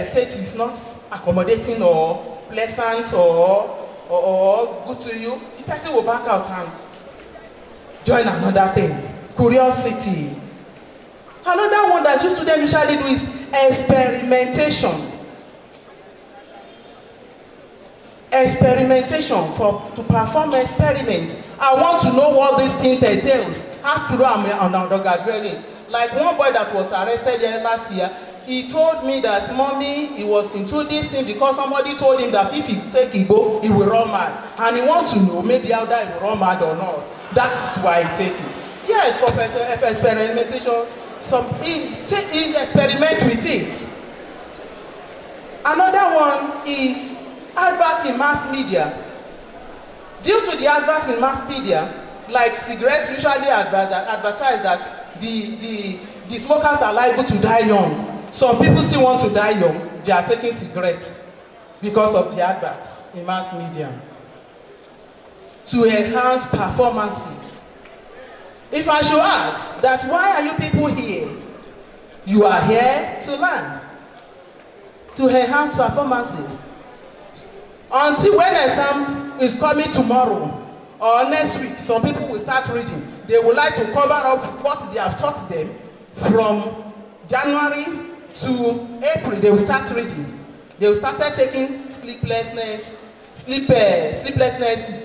state is not accommodating or pleasant or good to you, the person will back out and join another thing. Curiosity. Another one that you students usually do is experimentation. To perform experiments. I want to know what this thing entails. After all, I'm an undergraduate. Like one boy that was arrested here last year, he told me that, mommy, he was into this thing because somebody told him that if he take Igbo, he will run mad. And he wants to know maybe either he will run mad or not. That is why he take it. Yes, for experimentation, he experiment with it. Another one is adverts in mass media. Due to the adverts in mass media, like cigarettes usually advertise that the smokers are liable to die young. Some people still want to die young. They are taking cigarettes because of the adverts in mass media. To enhance performances. If I should ask that why are you people here? You are here to learn. To enhance performances. Until when exam is coming tomorrow or next week, some people will start reading. They would like to cover up what they have taught them from January to April. They will start reading. They started taking sleeplessness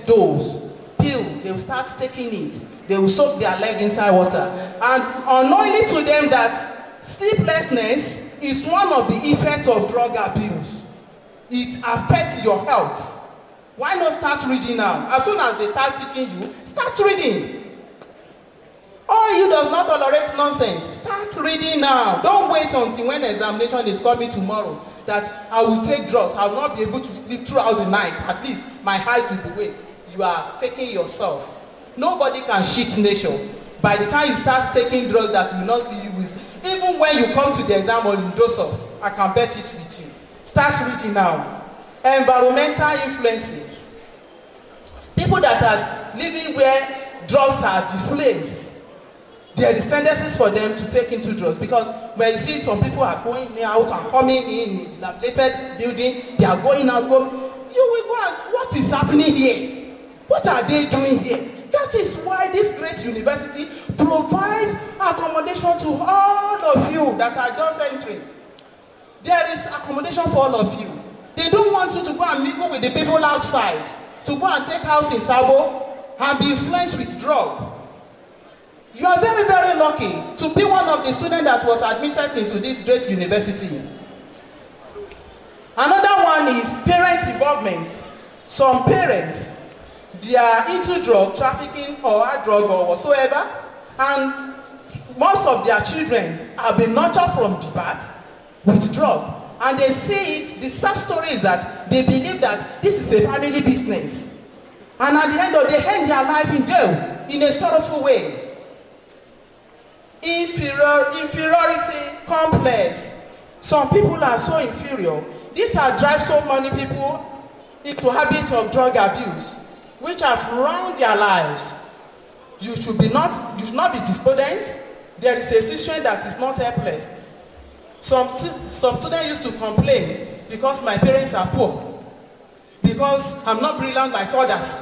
dose, pill. They will start taking it. They will soak their leg inside water. And unknowingly to them that sleeplessness is one of the effects of drug abuse. It affects your health. Why not start reading now? As soon as they start teaching you, start reading. All you does not tolerate nonsense. Start reading now. Don't wait until when examination is coming tomorrow that I will take drugs. I will not be able to sleep throughout the night. At least my eyes will be awake. You are faking yourself. Nobody can cheat nature. By the time you start taking drugs that will not sleep, you will. Even when you come to the exam or you dose off, I can bet it with you. Start reading now. Environmental influences. People that are living where drugs are displayed, there is tendencies for them to take into drugs, because when you see some people are going out and coming in a dilapidated building, they are going out, you will go and what is happening here? What are they doing here? That is why this great university provides accommodation to all of you that are just entering. There is accommodation for all of you. They don't want you to go and mingle with the people outside, to go and take house in Sabo and be influenced with drug. You are very, very lucky to be one of the students that was admitted into this great university. Another one is parent involvement. Some parents, they are into drug trafficking or hard drug or whatsoever, and most of their children have been nurtured from the birth with drug. And they see it, the sad story is that they believe that this is a family business. And at the end of the day, they end their life in jail in a sorrowful way. Inferiority complex. Some people are so inferior. These are drive so many people into habit of drug abuse, which have ruined their lives. You should not be despondent. There is a situation that is not helpless. Some students used to complain because my parents are poor, because I'm not brilliant like others,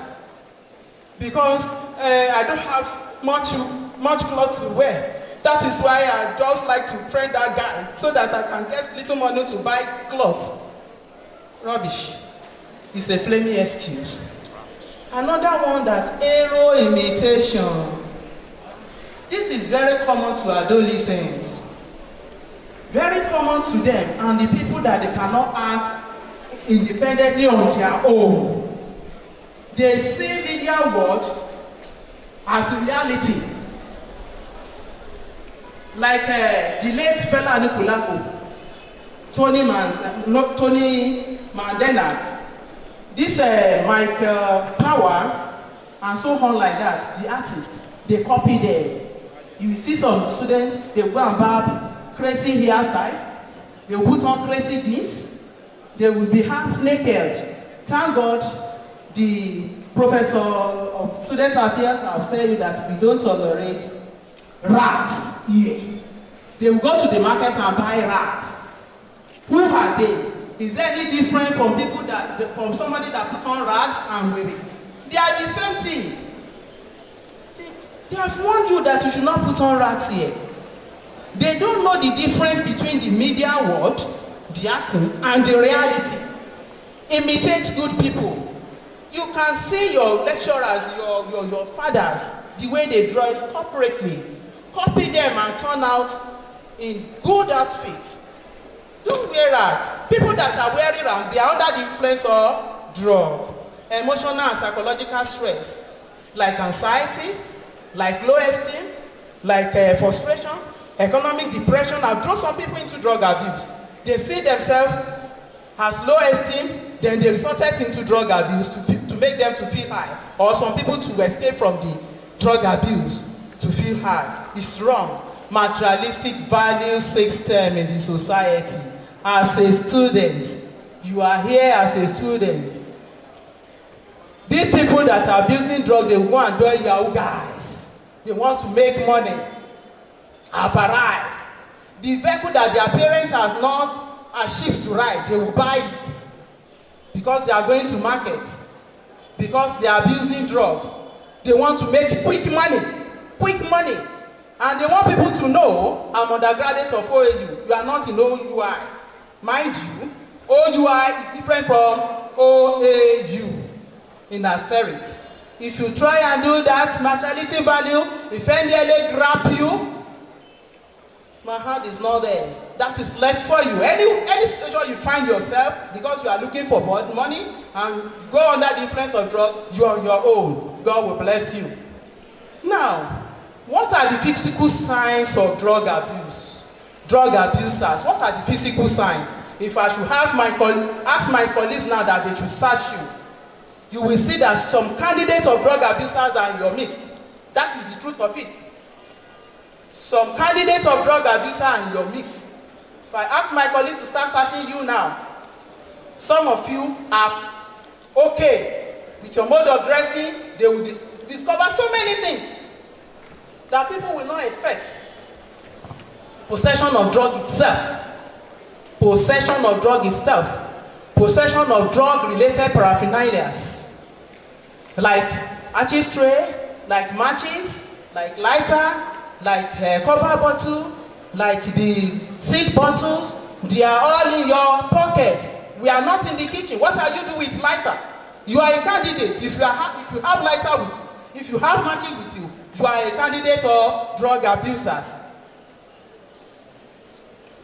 because I don't have much clothes to wear. That is why I just like to friend that guy so that I can get little money to buy clothes. Rubbish. It's a flaming excuse. Another one, that hero imitation. This is very common to adolescents. Very common to them and the people that they cannot act independently on their own. They see media world as reality. Like the late fella Nikolako, Tony Mandela, this Mike Power, and so on like that, the artists, they copy them. You see some students, they go and barb crazy hairstyle, they will put on crazy jeans, they will be half naked. Thank God, the professor of student affairs have told you that we don't tolerate rags here. They will go to the market and buy rags. Who are they? Is there any different from people from somebody that put on rags and wear it? They are the same thing. They have warned you that you should not put on rags here. They don't know the difference between the media world, the acting, and the reality. Imitate good people. You can see your lecturers, your fathers, the way they dress corporately. Copy them and turn out in good outfits. Don't wear rag. People that are wearing rag, they are under the influence of drug, emotional and psychological stress, like anxiety, like low esteem, like frustration, economic depression. Have drawn some people into drug abuse. They see themselves as low esteem, then they resorted into drug abuse to make them to feel high, or some people to escape from the drug abuse to feel high. It's wrong. Materialistic value system in the society. As a student, you are here as a student. These people that are abusing drugs, they go and do Yahoo guys. They want to make money. Have arrived. The vehicle that their parents has not achieved to ride, they will buy it because they are going to market, because they are abusing drugs. They want to make quick money, and they want people to know I'm undergraduate of OAU. You are not in OUI. Mind you, OUI is different from OAU in asterisk. If you try and do that materiality value, if NDLA grab you, my hand is not there. That is left for you. Any situation you find yourself, because you are looking for money and go under the influence of drug, you are on your own. God will bless you. Now, what are the physical signs of drug abuse? Drug abusers, what are the physical signs? If I should have ask my colleagues now that they should search you will see that some candidates of drug abusers are in your midst. That is the truth of it. Some candidates of drug abusers are in your midst. If I ask my colleagues to start searching you now, some of you are okay with your mode of dressing. They will discover so many things that people will not expect. Possession of drug itself. Possession of drug itself. Possession of drug-related paraphernalias. Like ashtray, like matches, like lighter, like cover bottle, like the seed bottles. They are all in your pocket. We are not in the kitchen. What are you doing with lighter? You are a candidate. If you have lighter with you, if you have matches with you, you are a candidate of drug abusers.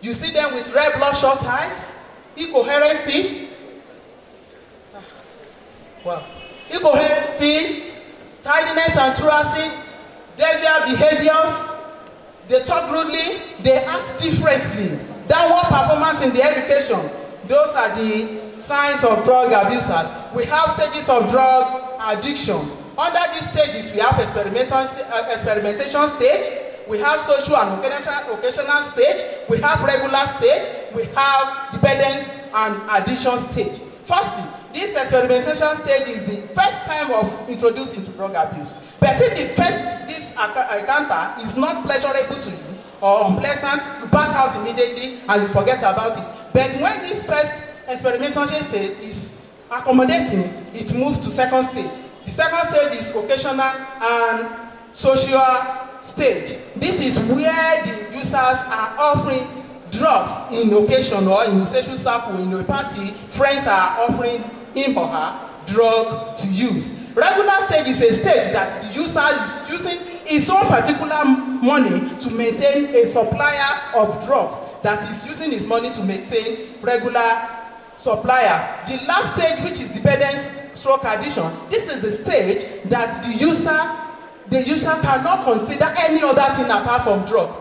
You see them with red bloodshot eyes, incoherent speech. Wow. Incoherent speech, tidiness and truancy, deviant behaviors. They talk rudely, they act differently. Downward performance in the education. Those are the signs of drug abusers. We have stages of drug addiction. Under these stages, we have experimentation stage, we have social and occasional stage, we have regular stage, we have dependence and addiction stage. Firstly, this experimentation stage is the first time of introducing to drug abuse. But if this encounter is not pleasurable to you or unpleasant, you back out immediately and you forget about it. But when this first experimentation stage is accommodating, it moves to second stage. The second stage is occasional and social stage. This is where the users are offering drugs in occasion or in a social circle, in a party. Friends are offering him or her drug to use. Regular stage is a stage that the user is using his own particular money to maintain a supplier of drugs that is using his money to maintain regular supplier. The last stage, which is dependence stroke addiction, this is the stage that the user cannot consider any other thing apart from drug.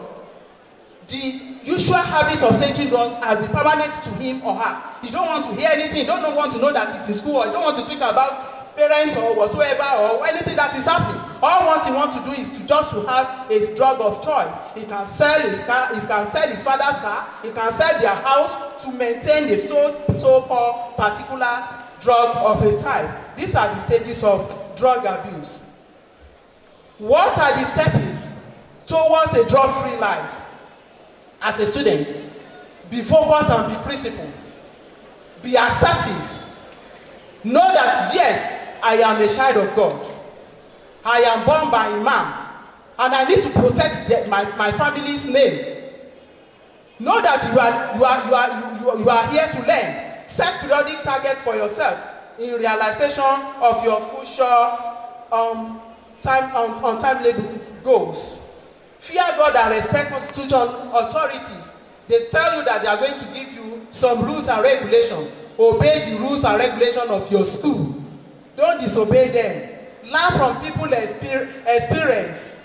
The usual habit of taking drugs has been permanent to him or her. You don't want to hear anything, you don't want to know that it's in school, or you don't want to think about parents or whatsoever or anything that is happening. All what he wants to do is to have a drug of choice. He can sell his car, he can sell his father's car, he can sell their house to maintain the so-called particular drug of a type. These are the stages of drug abuse. What are the steps towards a drug-free life? As a student, be focused and be principled. Be assertive. Know that yes, I am a child of God. I am born by Imam, and I need to protect my family's name. Know that you are here to learn. Set periodic targets for yourself in realization of your future time-label goals. Fear God and respect constitution authorities. They tell you that they are going to give you some rules and regulations. Obey the rules and regulations of your school. Don't disobey them. Learn from people's experience.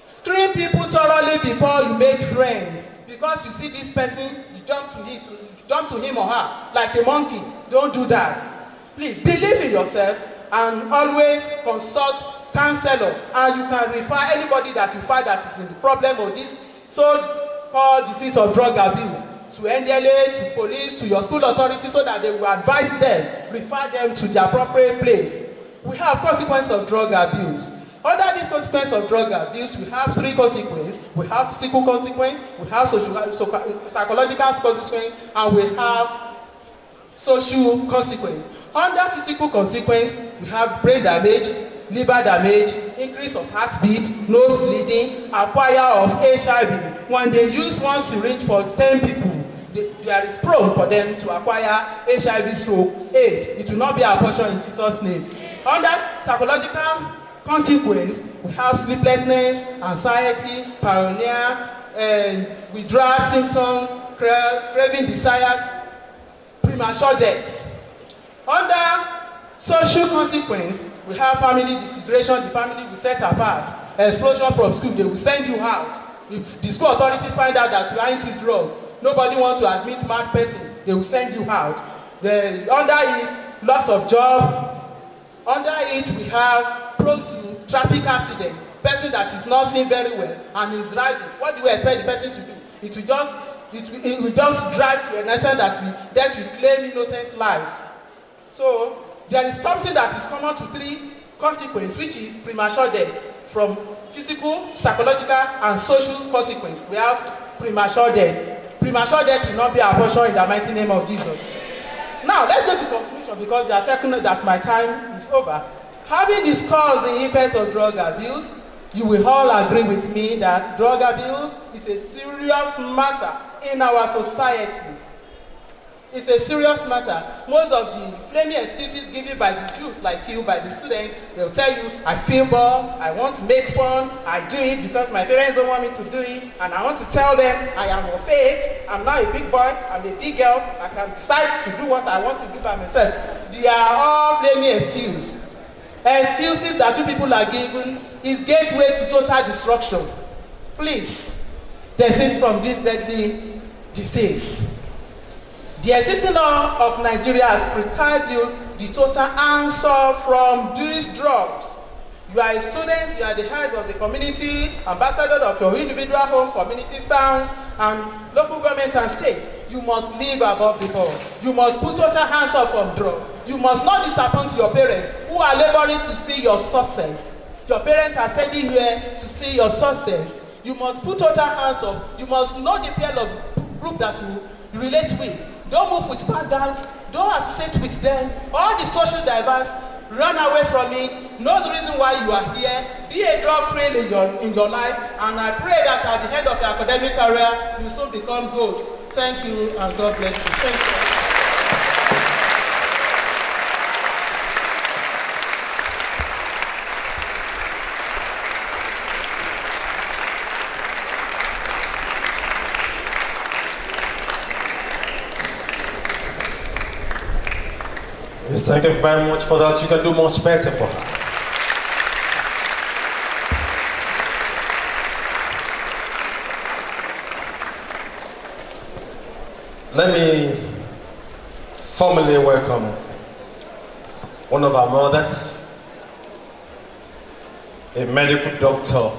Screen people thoroughly before you make friends. Because you see this person, you jump to him or her like a monkey. Don't do that. Please believe in yourself and always consult counselor, and you can refer anybody that you find that is in the problem of this so-called disease of drug abuse to NDLA, to police, to your school authority, so that they will advise them, refer them to the appropriate place. We have consequences of drug abuse. Under this consequence of drug abuse, we have three consequences. We have physical consequence, we have psychological consequence, and we have social consequence. Under physical consequence, we have brain damage, liver damage, increase of heartbeat, nose bleeding, acquire of HIV. When they use one syringe for 10 people, there is prone for them to acquire HIV stroke, AIDS. It will not be our portion in Jesus' name. Under psychological consequence, we have sleeplessness, anxiety, paranoia, withdrawal symptoms, craving desires, premature death. Under social consequence, we have family disintegration, the family will set apart, expulsion from school, they will send you out. If the school authority find out that you are into drug, nobody wants to admit mad person, they will send you out. Under it, loss of job. Under it, we have prone to traffic accident. Person that is not seen very well and is driving. What do we expect the person to do? It will just drive to an extent that we claim innocent lives. So there is something that is common to three consequences, which is premature death. From physical, psychological, and social consequence, we have premature death. Premature death will not be our portion in the mighty name of Jesus. Now, let's go to conclusion because they are telling me that my time is over. Having discussed the effects of drug abuse, you will all agree with me that drug abuse is a serious matter in our society. It's a serious matter. Most of the flaming excuses given by the Jews, like you, by the students, they'll tell you, I feel bored, I want to make fun, I do it because my parents don't want me to do it, and I want to tell them I am of age, I'm not a big boy, I'm a big girl, I can decide to do what I want to do by myself. They are all flaming excuses. Excuses that you people are given is gateway to total destruction. Please, desist from this deadly disease. The existing law of Nigeria has prescribed you the total answer from these drugs. You are a student, you are the heads of the community, ambassador of your individual home, communities, towns, and local governments and states. You must live above the law. You must put total answer from drugs. You must not disappoint your parents who are laboring to see your success. Your parents are sending you here to see your success. You must put total answer. You must know the pair of group that you relate with. Don't move with background. Don't associate with them. All the social diverse, run away from it. Know the reason why you are here. Be a drug-free in your life. And I pray that at the end of your academic career, you soon become good. Thank you and God bless you. Thank you. Yes, thank you very much for that. You can do much better for her. Let me formally welcome one of our mothers, a medical doctor,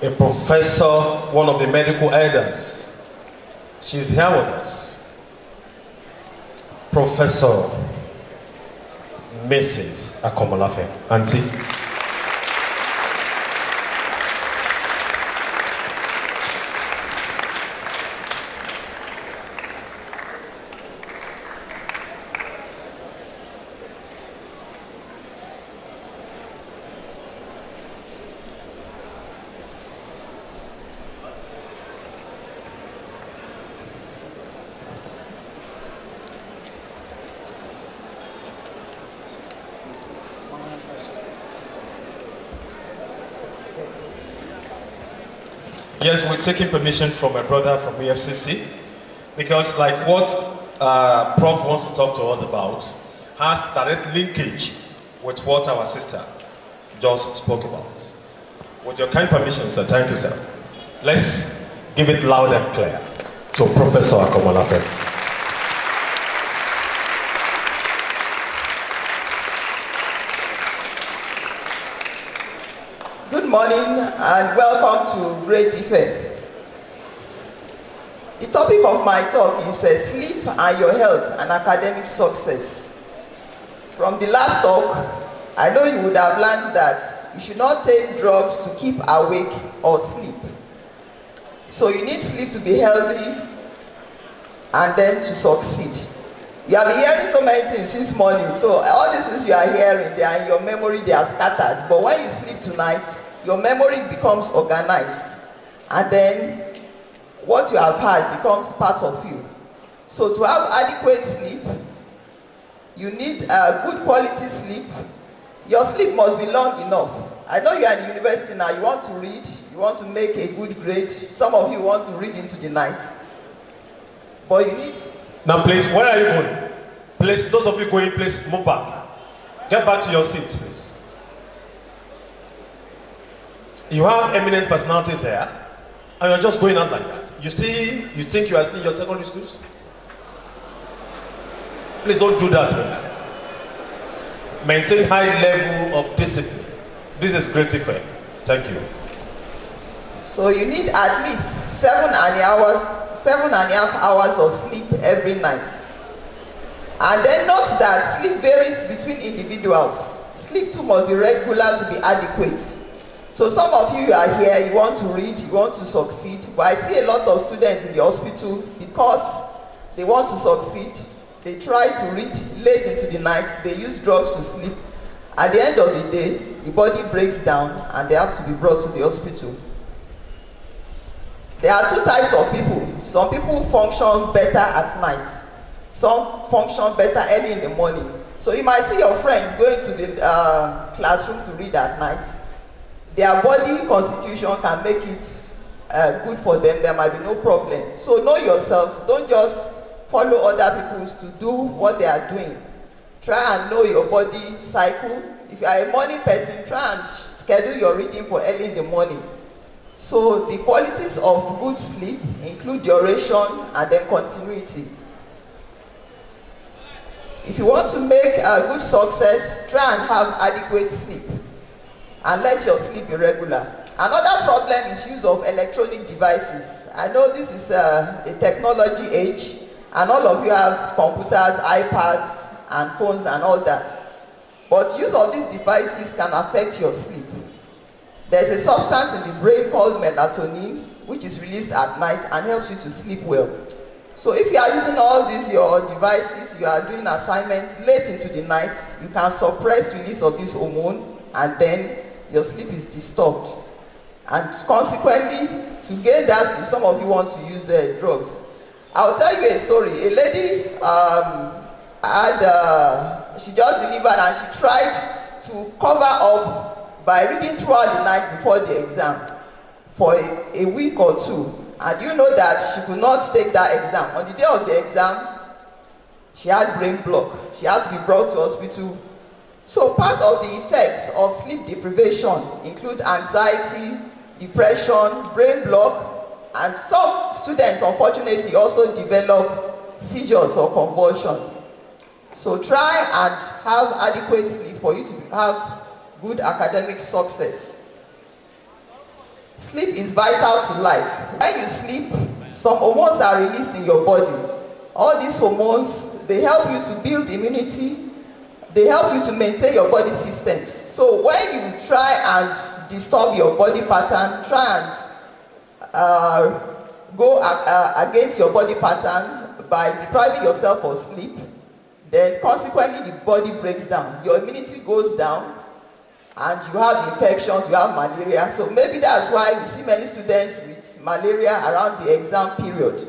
a professor, one of the medical elders. She's here with us. Professor Mrs. Akomolafe, Auntie. Yes, we're taking permission from a brother from EFCC because like what Prof wants to talk to us about has direct linkage with what our sister just spoke about. With your kind permission, sir, thank you, sir. Let's give it loud and clear to Professor Akomolafe. Good morning and welcome to Great IFE. The topic of my talk is sleep and your health and academic success. From the last talk, I know you would have learned that you should not take drugs to keep awake or sleep. So you need sleep to be healthy and then to succeed. You have been hearing so many things since morning, so all these things you are hearing, they are in your memory, they are scattered. But when you sleep tonight, your memory becomes organized. And then what you have had becomes part of you. So to have adequate sleep, you need good quality sleep. Your sleep must be long enough. I know you are in university now, you want to read, you want to make a good grade. Some of you want to read into the night. But you need... Now please, where are you going? Please, those of you going, please move back. Get back to your seat, please. You have eminent personalities here, and you're just going out like that. You think you are still in your secondary schools? Please don't do that here. Maintain high level of discipline. This is great effect. Thank you. So you need at least 7.5 hours of sleep every night. And then note that sleep varies between individuals. Sleep too must be regular to be adequate. So some of you are here, you want to read, you want to succeed, but I see a lot of students in the hospital because they want to succeed. They try to read late into the night, they use drugs to sleep. At the end of the day, the body breaks down and they have to be brought to the hospital. There are two types of people. Some people function better at night. Some function better early in the morning. So you might see your friends going to the classroom to read at night. Their body constitution can make it good for them. There might be no problem. So know yourself. Don't just follow other people to do what they are doing. Try and know your body cycle. If you are a morning person, try and schedule your reading for early in the morning. So the qualities of good sleep include duration and then continuity. If you want to make a good success, try and have adequate sleep and let your sleep be regular. Another problem is use of electronic devices. I know this is a technology age and all of you have computers, iPads and phones and all that. But use of these devices can affect your sleep. There's a substance in the brain called melatonin which is released at night and helps you to sleep well. So if you are using all these your devices, you are doing assignments late into the night, you can suppress release of this hormone and then your sleep is disturbed. And consequently, to gain that sleep, some of you want to use drugs. I'll tell you a story. A lady she just delivered and she tried to cover up by reading throughout the night before the exam for a week or two. And you know that she could not take that exam. On the day of the exam, she had brain block. She had to be brought to hospital. So part of the effects of sleep deprivation include anxiety, depression, brain block, and some students unfortunately also develop seizures or convulsion. So try and have adequate sleep for you to have good academic success. Sleep is vital to life. When you sleep, some hormones are released in your body. All these hormones, they help you to build immunity. They help you to maintain your body systems. So when you try and disturb your body pattern, try and go against your body pattern by depriving yourself of sleep, then consequently the body breaks down. Your immunity goes down and you have infections, you have malaria. So maybe that's why we see many students with malaria around the exam period.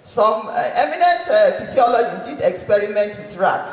Some eminent physiologists did experiments with rats.